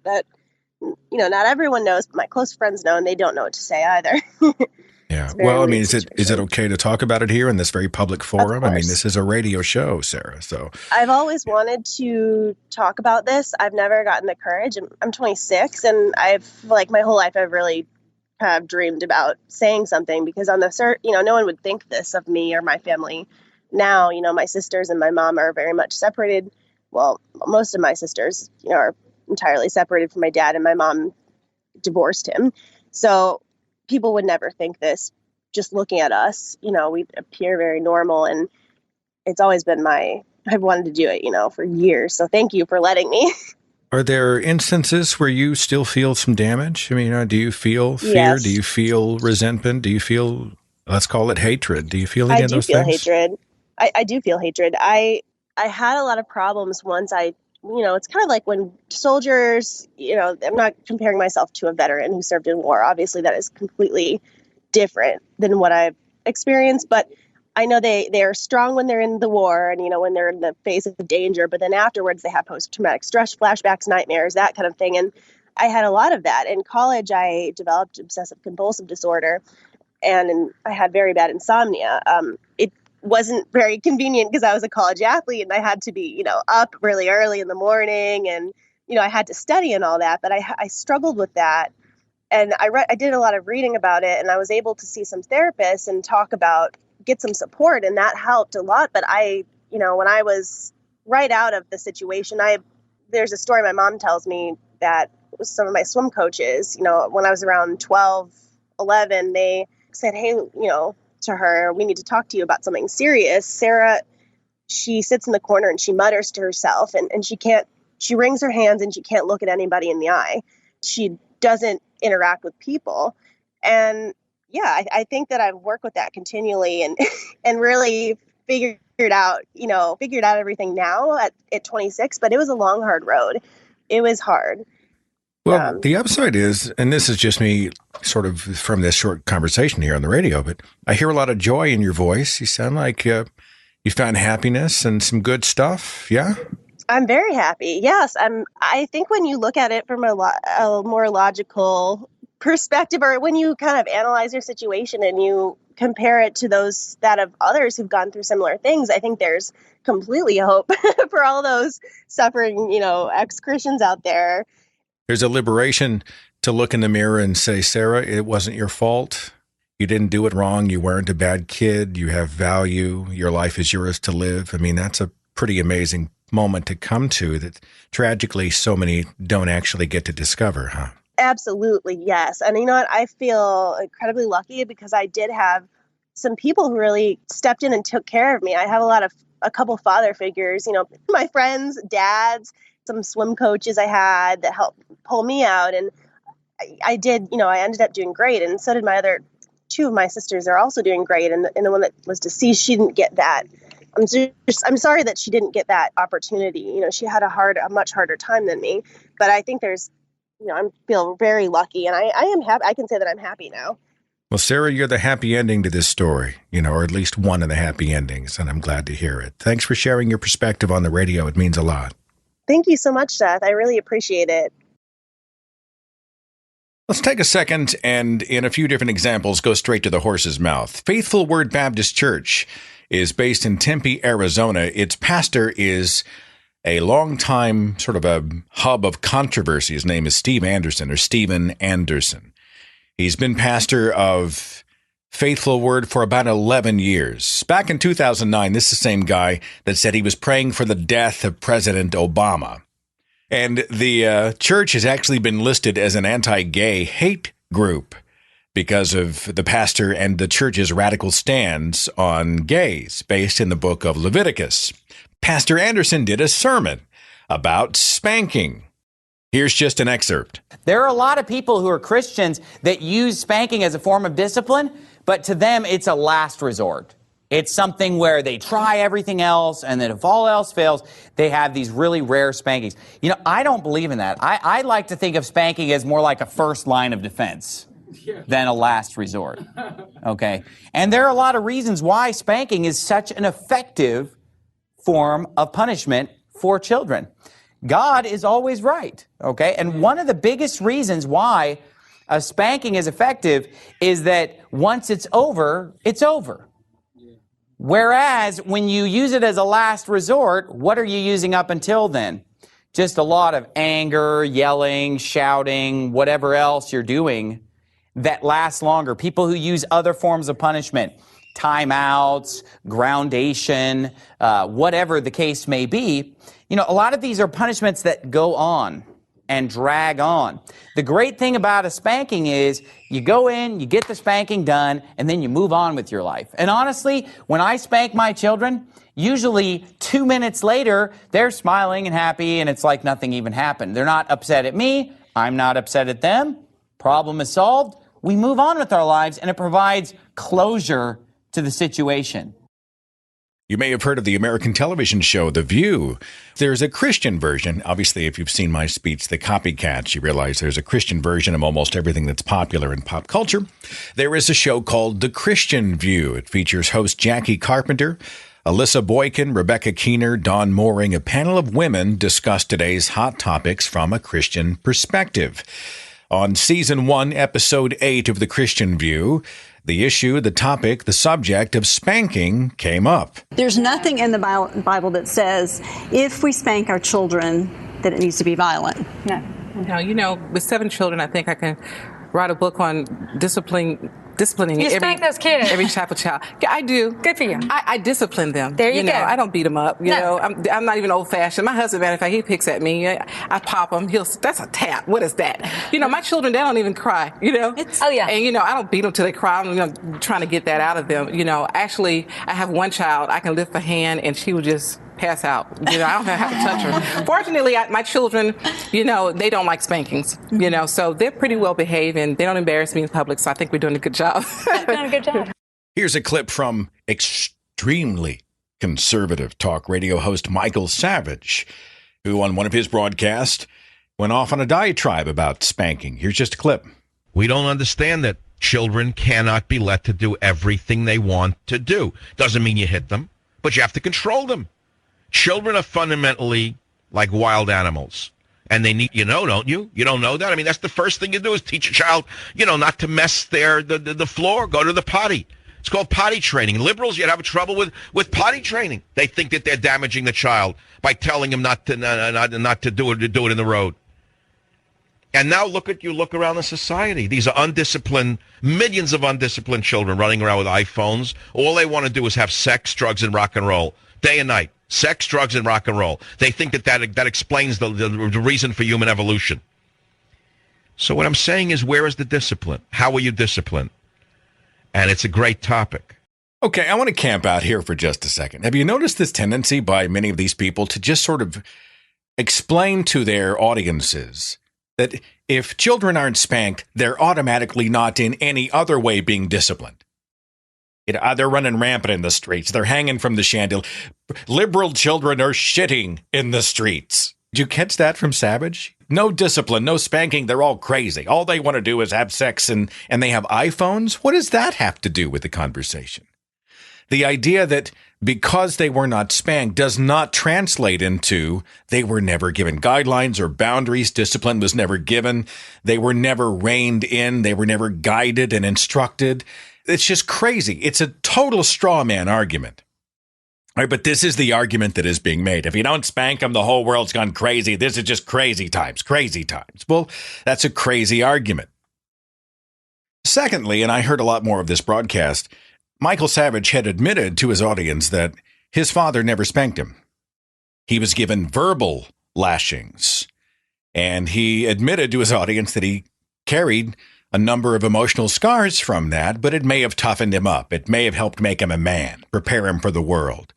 everyone knows, but my close friends know, and they don't know what to say either. Yeah. Well, I mean, is it okay to talk about it here in this very public forum? I mean, this is a radio show, Sarah. So I've always wanted to talk about this. I've never gotten the courage. I'm 26, and my whole life I've really kind of dreamed about saying something, because no one would think this of me or my family. Now, my sisters and my mom are very much separated. Well, most of my sisters, are entirely separated from my dad, and my mom divorced him. So people would never think this just looking at us. We appear very normal, and it's always been I've wanted to do it, for years. So thank you for letting me. Are there instances where you still feel some damage? I mean, do you feel fear? Yes. Do you feel resentment? Do you feel, let's call it hatred? Do you feel any of those things? I do feel hatred. I do feel hatred. I had a lot of problems once it's kind of like when soldiers, I'm not comparing myself to a veteran who served in war. Obviously, that is completely different than what I've experienced. But I know they are strong when they're in the war and, when they're in the face of danger. But then afterwards, they have post-traumatic stress, flashbacks, nightmares, that kind of thing. And I had a lot of that. In college, I developed obsessive compulsive disorder, and I had very bad insomnia. It wasn't very convenient because I was a college athlete and I had to be, up really early in the morning, and, I had to study and all that, but I struggled with that. And I did a lot of reading about it, and I was able to see some therapists and get some support, and that helped a lot. But when I was right out of the situation, there's a story my mom tells me that was some of my swim coaches, when I was around 12, 11, they said, hey, to her, we need to talk to you about something serious. Sarah, she sits in the corner and she mutters to herself, and she wrings her hands and she can't look at anybody in the eye. She doesn't interact with people. And yeah, I think that I've worked with that continually and really figured figured out everything now at 26, but it was a long, hard road. It was hard. Well, the upside is, and this is just me sort of from this short conversation here on the radio, but I hear a lot of joy in your voice. You sound like you found happiness and some good stuff. Yeah? I'm very happy. Yes. I think when you look at it from a more logical perspective, or when you kind of analyze your situation and you compare it to that of others who've gone through similar things, I think there's completely hope for all those suffering, ex-Christians out there. There's a liberation to look in the mirror and say, Sarah, it wasn't your fault. You didn't do it wrong. You weren't a bad kid. You have value. Your life is yours to live. I mean, that's a pretty amazing moment to come to that tragically so many don't actually get to discover, huh? Absolutely, yes. And you know what? I feel incredibly lucky because I did have some people who really stepped in and took care of me. I have a couple father figures, my friends, dads, some swim coaches I had that helped pull me out. And I did, I ended up doing great. And so did my other two of my sisters are also doing great. And the one that was deceased, she didn't get that. I'm sorry that she didn't get that opportunity. She had a much harder time than me. But I think I feel very lucky, and I am happy. I can say that I'm happy now. Well, Sarah, you're the happy ending to this story, or at least one of the happy endings, and I'm glad to hear it. Thanks for sharing your perspective on the radio. It means a lot. Thank you so much, Seth. I really appreciate it. Let's take a second and, in a few different examples, go straight to the horse's mouth. Faithful Word Baptist Church is based in Tempe, Arizona. Its pastor is a long-time sort of a hub of controversy. His name is Stephen Anderson. He's been pastor of Faithful Word for about 11 years. Back in 2009, this is the same guy that said he was praying for the death of President Obama. And the church has actually been listed as an anti-gay hate group because of the pastor and the church's radical stance on gays based in the book of Leviticus. Pastor Anderson did a sermon about spanking. Here's just an excerpt. There are a lot of people who are Christians that use spanking as a form of discipline, but to them it's a last resort. It's something where they try everything else, and then if all else fails, they have these really rare spankings. I don't believe in that. I like to think of spanking as more like a first line of defense than a last resort. Okay? And there are a lot of reasons why spanking is such an effective form of punishment for children. God is always right, okay? And one of the biggest reasons why a spanking is effective is that once it's over, it's over. Whereas when you use it as a last resort, what are you using up until then? Just a lot of anger, yelling, shouting, whatever else you're doing that lasts longer. People who use other forms of punishment, timeouts, groundation, whatever the case may be. A lot of these are punishments that go on and drag on. The great thing about a spanking is you go in, you get the spanking done, and then you move on with your life. And honestly, when I spank my children, usually 2 minutes later, they're smiling and happy, and it's like nothing even happened. They're not upset at me. I'm not upset at them. Problem is solved. We move on with our lives, and it provides closure to the situation. You may have heard of the American television show The View. There's a Christian version. Obviously, if you've seen my speech, The Copycats, you realize there's a Christian version of almost everything that's popular in pop culture. There is a show called The Christian View. It features host Jackie Carpenter, Alyssa Boykin, Rebecca Keener, Dawn Mooring. A panel of women discuss today's hot topics from a Christian perspective. On Season 1, Episode 8 of The Christian View, the issue, the topic, the subject of spanking came up. There's nothing in the Bible that says if we spank our children that it needs to be violent. No. With 7 children, I think I can write a book on disciplining you spank those kids. Every type of child. Yeah, I do. Good for you. I discipline them. There you go. I don't beat them up. I'm not even old fashioned. My husband, matter of fact, he picks at me. I pop him. That's a tap. What is that? My children, they don't even cry. Oh yeah. And I don't beat them till they cry. I'm trying to get that out of them. Actually, I have one child. I can lift a hand and she will just pass out. I don't have to touch her. Fortunately, my children, they don't like spankings. So they're pretty well behaved and they don't embarrass me in public. So I think we're doing a good job. Doing a good job. Here's a clip from Extremely conservative talk radio host Michael Savage, who on one of his broadcasts went off on a diatribe about spanking. Here's just a clip. We don't understand that children cannot be let to do everything they want to do. Doesn't mean you hit them, but you have to control them. Children are fundamentally like wild animals. And they need, don't you? You don't know that? I mean, that's the first thing you do is teach a child, not to mess the floor, go to the potty. It's called potty training. Liberals, you'd have trouble with potty training. They think that they're damaging the child by telling him not to do it in the road. And now look around the society. These are undisciplined, millions of undisciplined children running around with iPhones. All they want to do is have sex, drugs, and rock and roll, day and night. Sex, drugs, and rock and roll. They think that explains the reason for human evolution. So what I'm saying is, where is the discipline? How are you disciplined? And it's a great topic. Okay, I want to camp out here for just a second. Have you noticed this tendency by many of these people to just sort of explain to their audiences that if children aren't spanked, they're automatically not in any other way being disciplined? They're running rampant in the streets. They're hanging from the chandelier. Liberal children are shitting in the streets. Did you catch that from Savage? No discipline, no spanking. They're all crazy. All they want to do is have sex and they have iPhones. What does that have to do with the conversation? The idea that because they were not spanked does not translate into they were never given guidelines or boundaries. Discipline was never given. They were never reined in. They were never guided and instructed. It's just crazy. It's a total straw man argument. All right, but this is the argument that is being made. If you don't spank them, the whole world's gone crazy. This is just crazy times, crazy times. Well, that's a crazy argument. Secondly, and I heard a lot more of this broadcast, Michael Savage had admitted to his audience that his father never spanked him. He was given verbal lashings. And he admitted to his audience that he carried a number of emotional scars from that, but it may have toughened him up. It may have helped make him a man, prepare him for the world.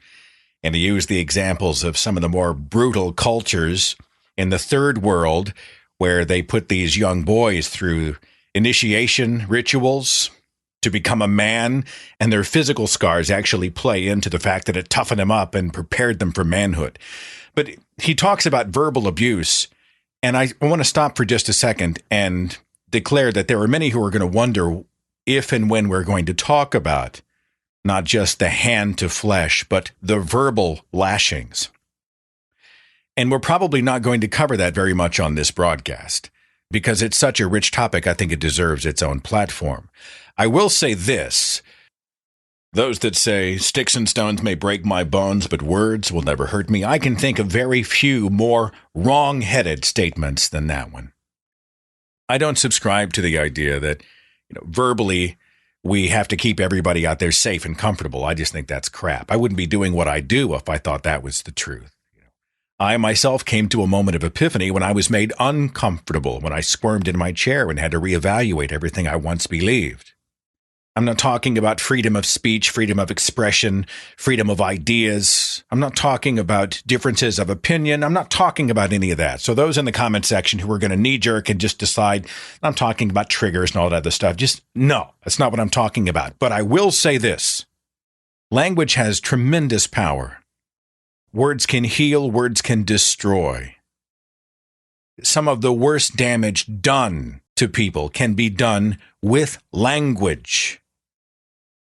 And he used the examples of some of the more brutal cultures in the third world where they put these young boys through initiation rituals to become a man, and their physical scars actually play into the fact that it toughened them up and prepared them for manhood. But he talks about verbal abuse, and I want to stop for just a second and declare that there are many who are going to wonder if and when we're going to talk about not just the hand to flesh, but the verbal lashings. And we're probably not going to cover that very much on this broadcast because it's such a rich topic. I think it deserves its own platform. I will say this. Those that say sticks and stones may break my bones, but words will never hurt me. I can think of very few more wrong-headed statements than that one. I don't subscribe to the idea that, verbally we have to keep everybody out there safe and comfortable. I just think that's crap. I wouldn't be doing what I do if I thought that was the truth. I myself came to a moment of epiphany when I was made uncomfortable, when I squirmed in my chair and had to reevaluate everything I once believed. I'm not talking about freedom of speech, freedom of expression, freedom of ideas. I'm not talking about differences of opinion. I'm not talking about any of that. So those in the comment section who are going to knee-jerk and just decide, I'm talking about triggers and all that other stuff, just no, that's not what I'm talking about. But I will say this. Language has tremendous power. Words can heal, words can destroy. Some of the worst damage done to people can be done with language.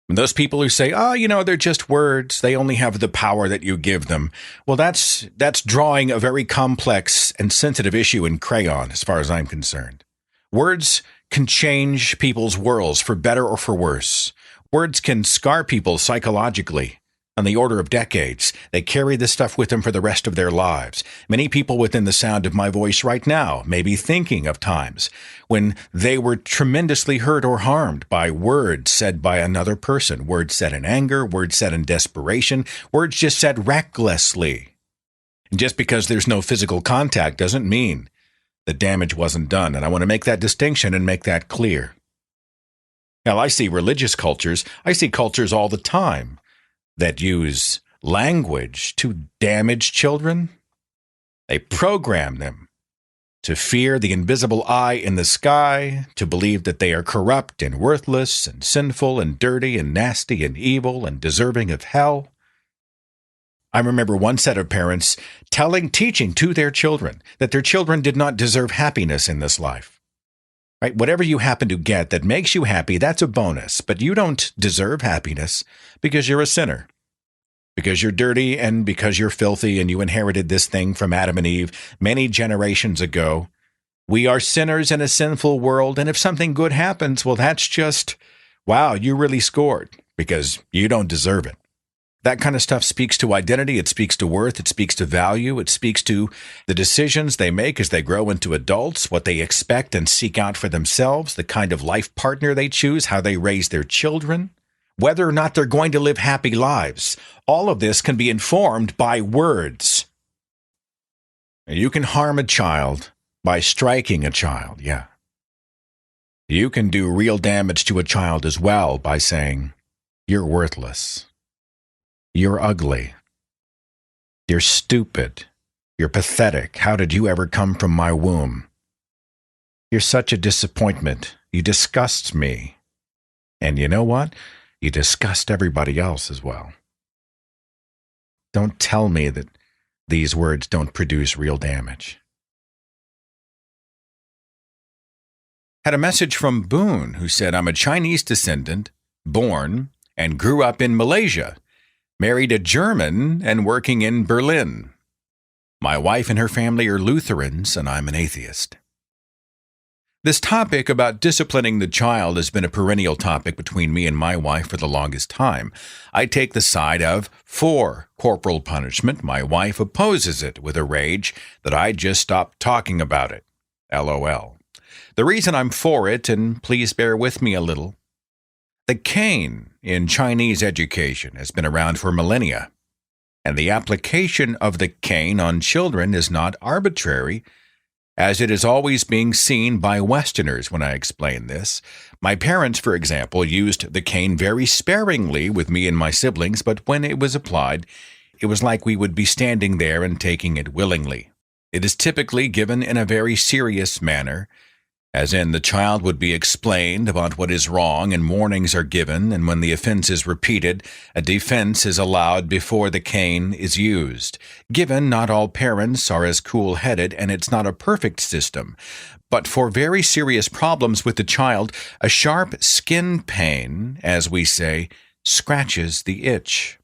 And those people who say, they're just words, they only have the power that you give them. Well, that's drawing a very complex and sensitive issue in crayon, as far as I'm concerned. Words can change people's worlds for better or for worse. Words can scar people psychologically on the order of decades. They carry this stuff with them for the rest of their lives. Many people within the sound of my voice right now may be thinking of times when they were tremendously hurt or harmed by words said by another person, words said in anger, words said in desperation, words just said recklessly. And just because there's no physical contact doesn't mean the damage wasn't done. And I want to make that distinction and make that clear. Now, I see religious cultures, I see cultures all the time that use language to damage children. They program them to fear the invisible eye in the sky, to believe that they are corrupt and worthless and sinful and dirty and nasty and evil and deserving of hell. I remember one set of parents teaching to their children that their children did not deserve happiness in this life. Right? Whatever you happen to get that makes you happy, that's a bonus. But you don't deserve happiness because you're a sinner, because you're dirty and because you're filthy and you inherited this thing from Adam and Eve many generations ago. We are sinners in a sinful world, and if something good happens, well, that's just, wow, you really scored because you don't deserve it. That kind of stuff speaks to identity, it speaks to worth, it speaks to value, it speaks to the decisions they make as they grow into adults, what they expect and seek out for themselves, the kind of life partner they choose, how they raise their children, whether or not they're going to live happy lives. All of this can be informed by words. You can harm a child by striking a child, yeah. You can do real damage to a child as well by saying, "You're worthless. You're ugly. You're stupid. You're pathetic. How did you ever come from my womb? You're such a disappointment. You disgust me. And you know what? You disgust everybody else as well." Don't tell me that these words don't produce real damage. Had a message from Boone, who said, "I'm a Chinese descendant, born and grew up in Malaysia, married a German and working in Berlin. My wife and her family are Lutherans, and I'm an atheist." This topic about disciplining the child has been a perennial topic between me and my wife for the longest time. I take the side of for corporal punishment. My wife opposes it with a rage that I just stopped talking about it. LOL. The reason I'm for it, and please bear with me a little, the cane in Chinese education has been around for millennia, and the application of the cane on children is not arbitrary, as it is always being seen by Westerners when I explain this. My parents, for example, used the cane very sparingly with me and my siblings, but when it was applied, it was like we would be standing there and taking it willingly. It is typically given in a very serious manner, as in the child would be explained about what is wrong and warnings are given, and when the offense is repeated, a defense is allowed before the cane is used. Given not all parents are as cool-headed, and it's not a perfect system, but for very serious problems with the child, a sharp skin pain, as we say, scratches the itch.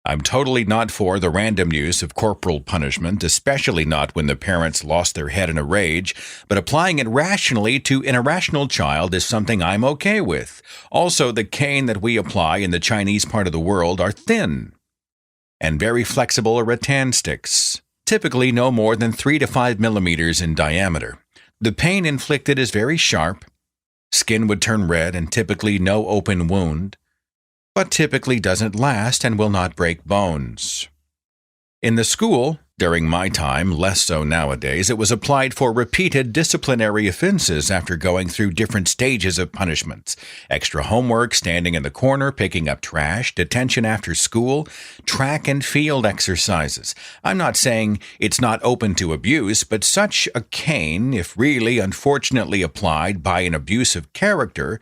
I'm totally not for the random use of corporal punishment, especially not when the parents lost their head in a rage, but applying it rationally to an irrational child is something I'm okay with. Also, the cane that we apply in the Chinese part of the world are thin and very flexible rattan sticks, typically no more than 3 to 5 millimeters in diameter. The pain inflicted is very sharp, skin would turn red and typically no open wound, but typically doesn't last and will not break bones. In the school, during my time, less so nowadays, it was applied for repeated disciplinary offenses after going through different stages of punishments: extra homework, standing in the corner, picking up trash, detention after school, track and field exercises. I'm not saying it's not open to abuse, but such a cane, if really unfortunately applied by an abusive character,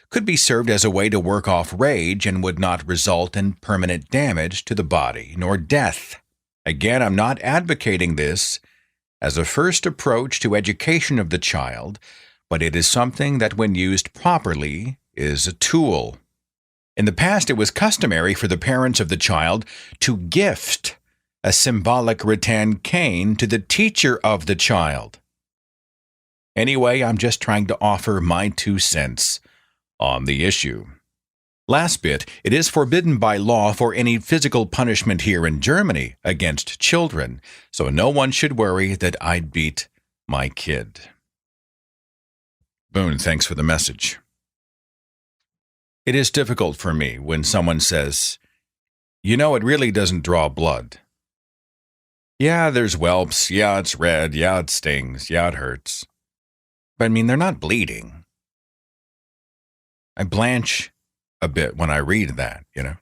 could be served as a way to work off rage and would not result in permanent damage to the body nor death. Again, I'm not advocating this as a first approach to education of the child, but it is something that, when used properly, is a tool. In the past, it was customary for the parents of the child to gift a symbolic rattan cane to the teacher of the child. Anyway, I'm just trying to offer my 2 cents on the issue. Last bit, it is forbidden by law for any physical punishment here in Germany against children, so no one should worry that I'd beat my kid. Boone, thanks for the message. It is difficult for me when someone says, "You know, it really doesn't draw blood. Yeah, there's whelps, yeah, it's red, yeah, it stings, yeah, it hurts. But I mean, they're not bleeding." I blanch a bit when I read that, you know.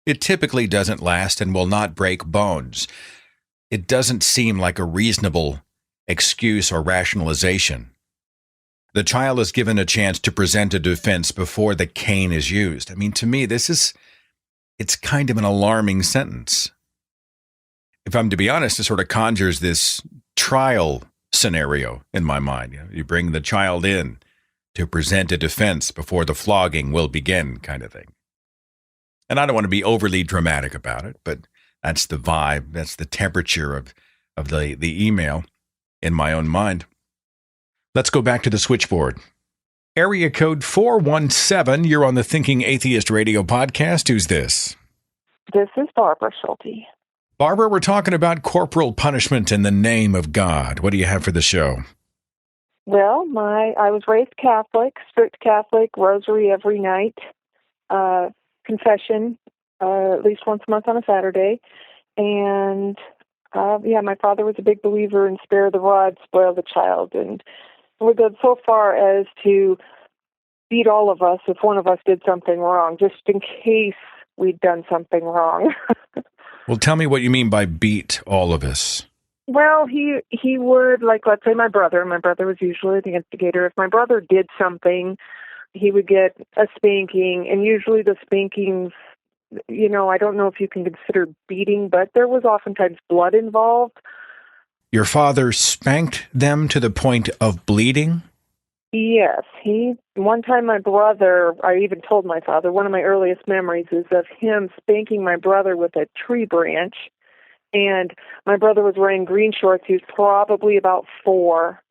It typically doesn't last and will not break bones. It doesn't seem like a reasonable excuse or rationalization. The child is given a chance to present a defense before the cane is used. I mean, to me, this is it's kind of an alarming sentence. If I'm to be honest, it sort of conjures this trial scenario in my mind. You bring the child in to present a defense before the flogging will begin, kind of thing. And I don't want to be overly dramatic about it, but that's the vibe, that's the temperature of the email in my own mind. Let's go back to the switchboard. Area code 417, you're on the Thinking Atheist Radio podcast. Who's this? This is Barbara Schulte. Barbara, we're talking about corporal punishment in the name of God. What do you have for the show? Well, I was raised Catholic, strict Catholic, rosary every night, confession at least once a month on a Saturday. And, my father was a big believer in spare the rod, spoil the child. And would go so far as to beat all of us if one of us did something wrong, just in case we'd done something wrong. Well, tell me what you mean by beat all of us. Well, he would, let's say my brother was usually the instigator. If my brother did something, he would get a spanking, and usually the spankings, I don't know if you can consider beating, but there was oftentimes blood involved. Your father spanked them to the point of bleeding? Yes. One time my brother, I even told my father, one of my earliest memories is of him spanking my brother with a tree branch. And my brother was wearing green shorts. He was probably about 4,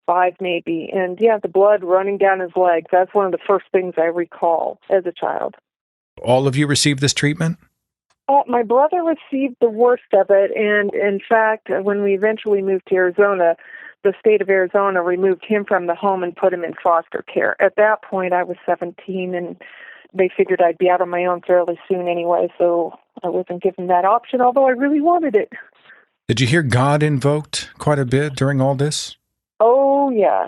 5 maybe. And the blood running down his legs. That's one of the first things I recall as a child. All of you received this treatment? My brother received the worst of it. And in fact, when we eventually moved to Arizona, the state of Arizona removed him from the home and put him in foster care. At that point, I was 17, and they figured I'd be out on my own fairly soon anyway, so I wasn't given that option, although I really wanted it. Did you hear God invoked quite a bit during all this? Oh, yeah.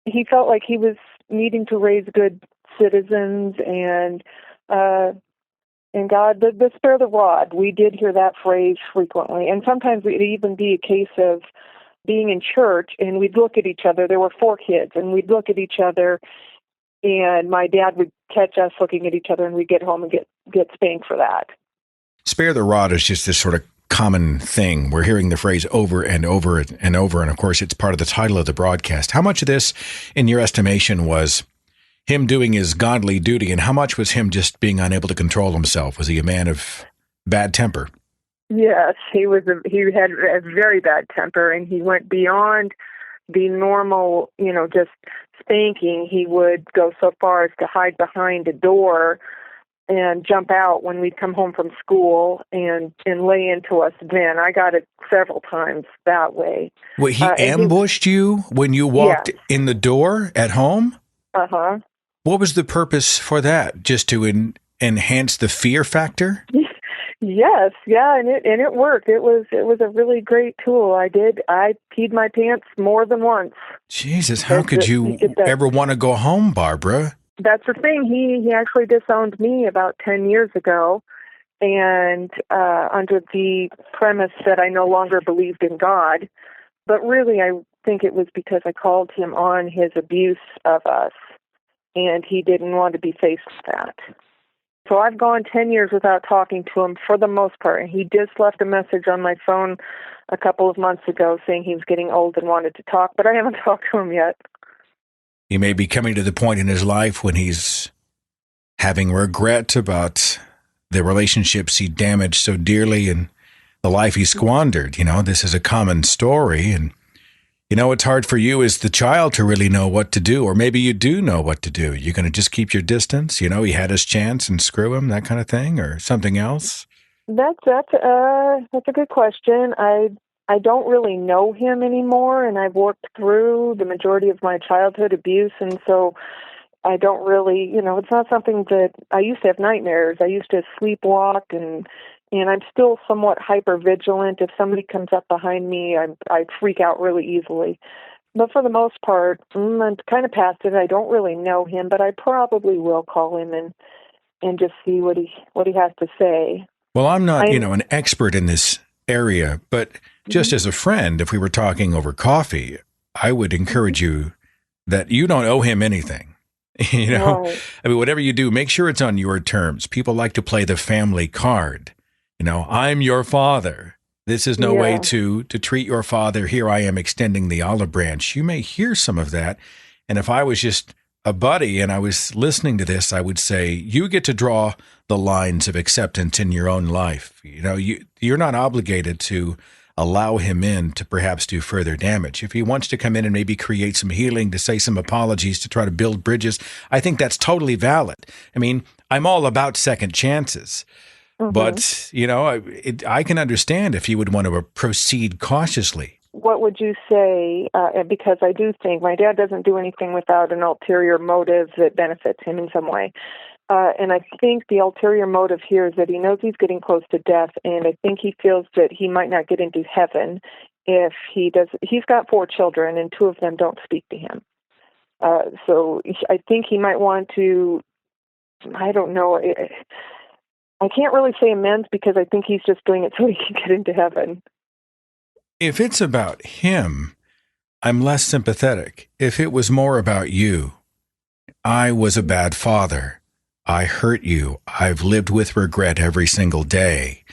He felt like he was needing to raise good citizens, and God, the spare the rod. We did hear that phrase frequently, and sometimes it'd even be a case of being in church, and we'd look at each other. There were 4 kids, and we'd look at each other, and my dad would catch us looking at each other, and we'd get home and get spanked for that. Spare the rod is just this sort of common thing. We're hearing the phrase over and over and over, and of course, it's part of the title of the broadcast. How much of this, in your estimation, was him doing his godly duty, and how much was him just being unable to control himself? Was he a man of bad temper? Yes, he had a very bad temper, and he went beyond the normal, just spanking. He would go so far as to hide behind a door and jump out when we'd come home from school and lay into us then. I got it several times that way. Well, he ambushed you when you walked in the door at home? Uh-huh. What was the purpose for that? Just to enhance the fear factor? Yes, and it worked. It was a really great tool. I peed my pants more than once. Jesus, how could you ever want to go home, Barbara? That's the thing. He actually disowned me about 10 years ago, and under the premise that I no longer believed in God. But really, I think it was because I called him on his abuse of us, and he didn't want to be faced with that. So I've gone 10 years without talking to him for the most part. And he just left a message on my phone a couple of months ago saying he was getting old and wanted to talk, but I haven't talked to him yet. He may be coming to the point in his life when he's having regret about the relationships he damaged so dearly and the life he squandered. This is a common story. And, it's hard for you as the child to really know what to do, or maybe you do know what to do. You're going to just keep your distance. He had his chance and screw him, that kind of thing, or something else? That's a good question. I don't really know him anymore, and I've worked through the majority of my childhood abuse, and so I don't really, it's not something that I used to have nightmares. I used to sleepwalk, and I'm still somewhat hypervigilant. If somebody comes up behind me, I freak out really easily. But for the most part, I'm kind of past it. I don't really know him, but I probably will call him and just see what he has to say. Well, I'm not, an expert in this area, but just as a friend, if we were talking over coffee, I would encourage you that you don't owe him anything. You know, Right. I mean, whatever you do, make sure it's on your terms. People like to play the family card. You know, I'm your father. This is no way Yeah. to treat your father. Here I am extending the olive branch. You may hear some of that. And if I was just a buddy and I was listening to this, I would say, you get to draw the lines of acceptance in your own life. You know, you're not obligated to allow him in to perhaps do further damage. If he wants to come in and maybe create some healing, to say some apologies, to try to build bridges, I think that's totally valid. I mean, I'm all about second chances. But, you know, I can understand if you would want to proceed cautiously. What would you say, because I do think my dad doesn't do anything without an ulterior motive that benefits him in some way. And I think the ulterior motive here is that he knows he's getting close to death, and I think he feels that he might not get into heaven if he does. He's got 4 children, and 2 of them don't speak to him. So I think he might want to, I don't know, I can't really say amends because I think he's just doing it so he can get into heaven. If it's about him, I'm less sympathetic. If it was more about you, I was a bad father. I hurt you. I've lived with regret every single day.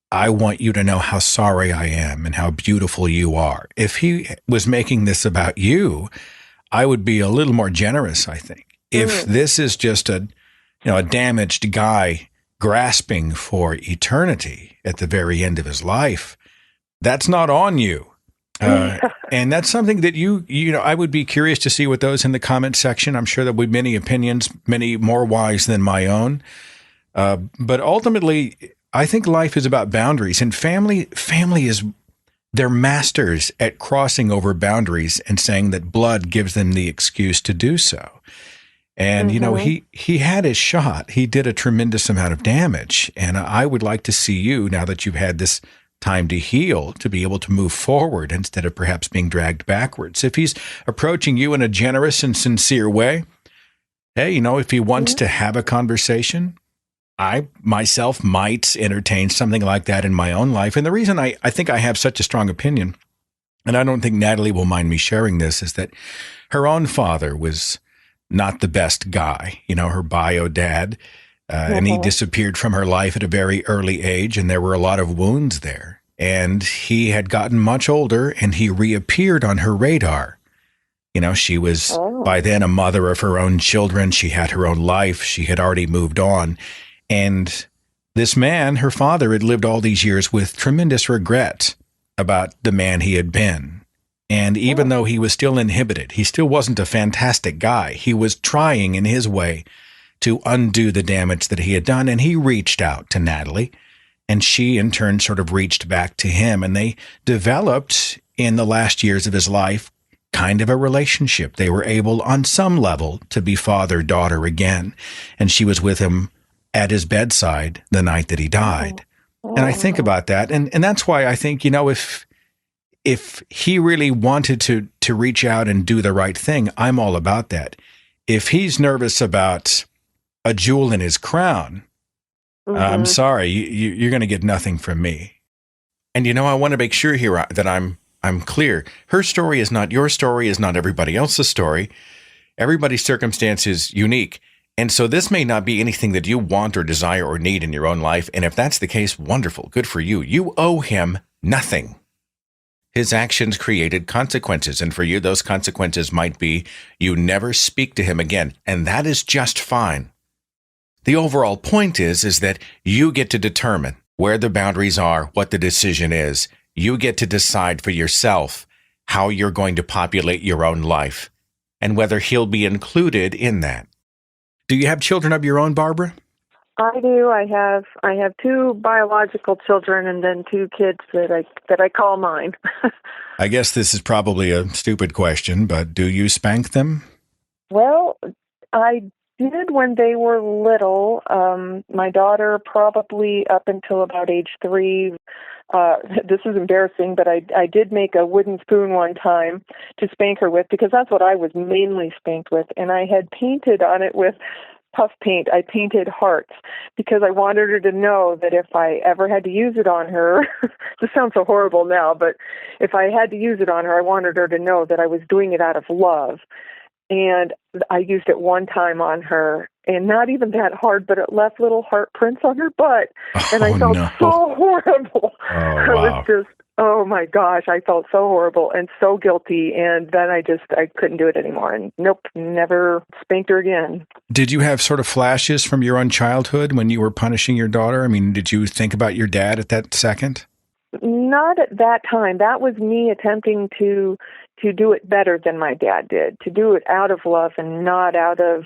I want you to know how sorry I am and how beautiful you are. If he was making this about you, I would be a little more generous, I think. If this is just a damaged guy grasping for eternity at the very end of his life, that's not on you. And that's something that I would be curious to see what those in the comment section. I'm sure there'll be many opinions, many more wise than my own. But ultimately, I think life is about boundaries, and family is, they're masters at crossing over boundaries and saying that blood gives them the excuse to do so. And, you know, he had his shot. He did a tremendous amount of damage. And I would like to see you, now that you've had this time to heal, to be able to move forward instead of perhaps being dragged backwards. If he's approaching you in a generous and sincere way, hey, you know, if he wants to have a conversation, I myself might entertain something like that in my own life. And the reason I think I have such a strong opinion, and I don't think Natalie will mind me sharing this, is that her own father was not the best guy, you know, her bio dad, and he disappeared from her life at a very early age, and there were a lot of wounds there. And he had gotten much older, and he reappeared on her radar. You know, she was by then a mother of her own children. She had her own life. She had already moved on. And this man, her father, had lived all these years with tremendous regret about the man he had been. And even though he was still inhibited, he still wasn't a fantastic guy. He was trying in his way to undo the damage that he had done. And he reached out to Natalie, and she in turn sort of reached back to him. And they developed in the last years of his life kind of a relationship. They were able on some level to be father-daughter again. And she was with him at his bedside the night that he died. And I think about that. And that's why I think, you know, if he really wanted to reach out and do the right thing, I'm all about that. If he's nervous about a jewel in his crown, I'm sorry, you're going to get nothing from me. And, you know, I want to make sure here that I'm clear. Her story is not your story, is not everybody else's story. Everybody's circumstance is unique. And so this may not be anything that you want or desire or need in your own life. And if that's the case, wonderful. Good for you. You owe him nothing. His actions created consequences. And for you, those consequences might be you never speak to him again. And that is just fine. The overall point is that you get to determine where the boundaries are, what the decision is. You get to decide for yourself how you're going to populate your own life and whether he'll be included in that. Do you have children of your own, Barbara? I do. I have 2 biological children and then 2 kids that I call mine. I guess this is probably a stupid question, but do you spank them? Well, I did when they were little. My daughter probably up until about age 3. This is embarrassing, but I did make a wooden spoon one time to spank her with because that's what I was mainly spanked with. And I had painted on it with puff paint. I painted hearts because I wanted her to know that if I ever had to use it on her, this sounds so horrible now, but if I had to use it on her, I wanted her to know that I was doing it out of love. And I used it one time on her, and not even that hard, but it left little heart prints on her butt. And I felt so horrible. I was just, oh my gosh, I felt so horrible and so guilty. And then I couldn't do it anymore. And nope, never spanked her again. Did you have sort of flashes from your own childhood when you were punishing your daughter? I mean, did you think about your dad at that second? Not at that time. That was me attempting to do it better than my dad did, to do it out of love and not out of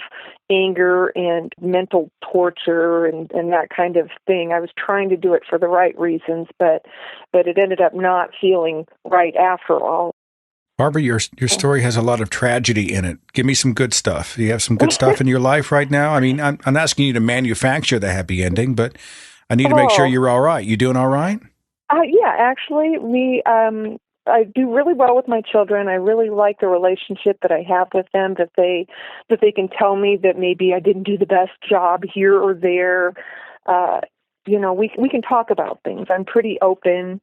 anger and mental torture and that kind of thing. I was trying to do it for the right reasons, but it ended up not feeling right after all. Barbara, your story has a lot of tragedy in it. Give me some good stuff. Do you have some good stuff in your life right now? I mean, I'm asking you to manufacture the happy ending, but I need to make sure you're all right. You doing all right? Yeah, actually, I do really well with my children. I really like the relationship that I have with them, that they can tell me that maybe I didn't do the best job here or there. We can talk about things. I'm pretty open,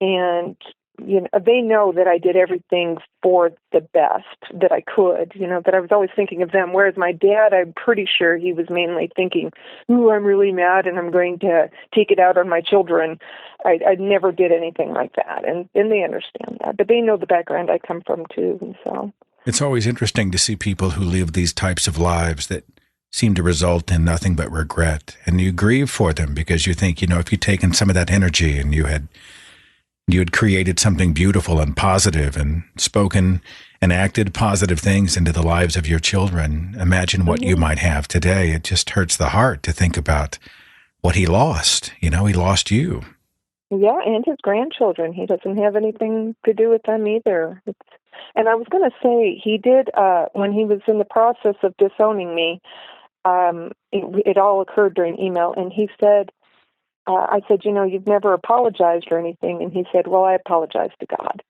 and they know that I did everything for the best that I could, that I was always thinking of them. Whereas my dad, I'm pretty sure he was mainly thinking, ooh, I'm really mad and I'm going to take it out on my children. I never did anything like that. And they understand that. But they know the background I come from, too. And so it's always interesting to see people who live these types of lives that seem to result in nothing but regret. And you grieve for them because you think, if you'd taken some of that energy and you had created something beautiful and positive and spoken and acted positive things into the lives of your children, imagine what you might have today. It just hurts the heart to think about what he lost. He lost you. Yeah, and his grandchildren. He doesn't have anything to do with them either. And I was going to say, he did, when he was in the process of disowning me, it all occurred during email, and he said, I said, you've never apologized or anything. And he said, well, I apologize to God.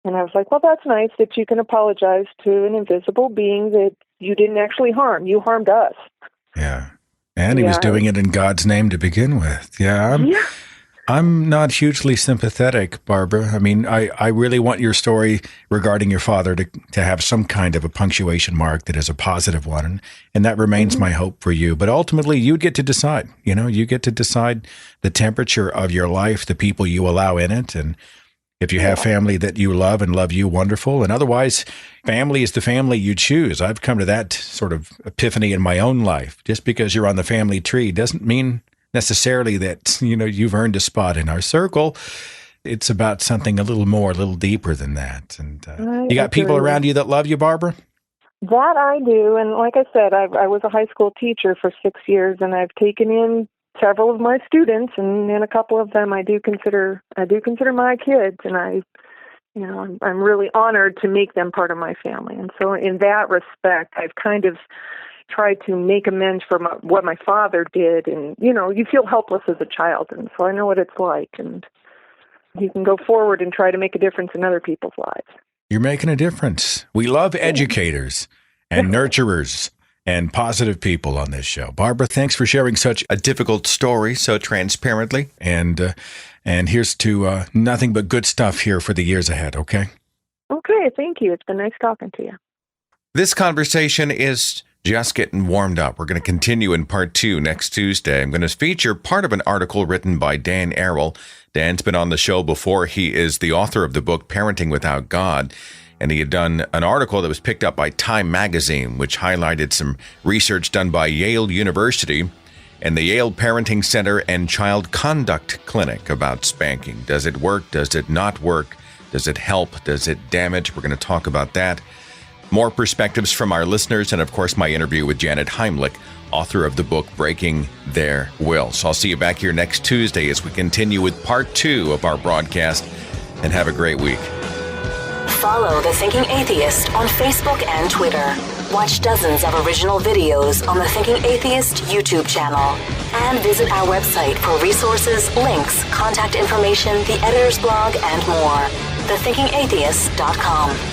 And I was like, well, that's nice that you can apologize to an invisible being that you didn't actually harm. You harmed us. Yeah. And he was doing it in God's name to begin with. Yeah. I'm not hugely sympathetic, Barbara. I mean, I really want your story regarding your father to have some kind of a punctuation mark that is a positive one. And that remains my hope for you. But ultimately, you get to decide. You get to decide the temperature of your life, the people you allow in it. And if you have family that you love and love you, wonderful. And otherwise, family is the family you choose. I've come to that sort of epiphany in my own life. Just because you're on the family tree doesn't mean necessarily that, you've earned a spot in our circle. It's about something a little deeper than that. And you got people around you that love you, Barbara? That I do. And like I said, I was a high school teacher for 6 years, and I've taken in several of my students, and a couple of them I do consider my kids, and I'm really honored to make them part of my family. And so in that respect, I've kind of tried to make amends for what my father did. And, you feel helpless as a child. And so I know what it's like. And you can go forward and try to make a difference in other people's lives. You're making a difference. We love educators and nurturers and positive people on this show. Barbara, thanks for sharing such a difficult story so transparently. And here's to nothing but good stuff here for the years ahead, okay? Okay, thank you. It's been nice talking to you. This conversation is just getting warmed up. We're going to continue in part 2 next Tuesday. I'm going to feature part of an article written by Dan Errol. Dan's been on the show before. He is the author of the book Parenting Without God. And he had done an article that was picked up by Time magazine, which highlighted some research done by Yale University and the Yale Parenting Center and Child Conduct Clinic about spanking. Does it work? Does it not work? Does it help? Does it damage? We're going to talk about that. More perspectives from our listeners, and of course my interview with Janet Heimlich, author of the book Breaking Their Will. So I'll see you back here next Tuesday as we continue with part 2 of our broadcast, and have a great week. Follow The Thinking Atheist on Facebook and Twitter. Watch dozens of original videos on the Thinking Atheist YouTube channel. And visit our website for resources, links, contact information, the editor's blog, and more. thethinkingatheist.com.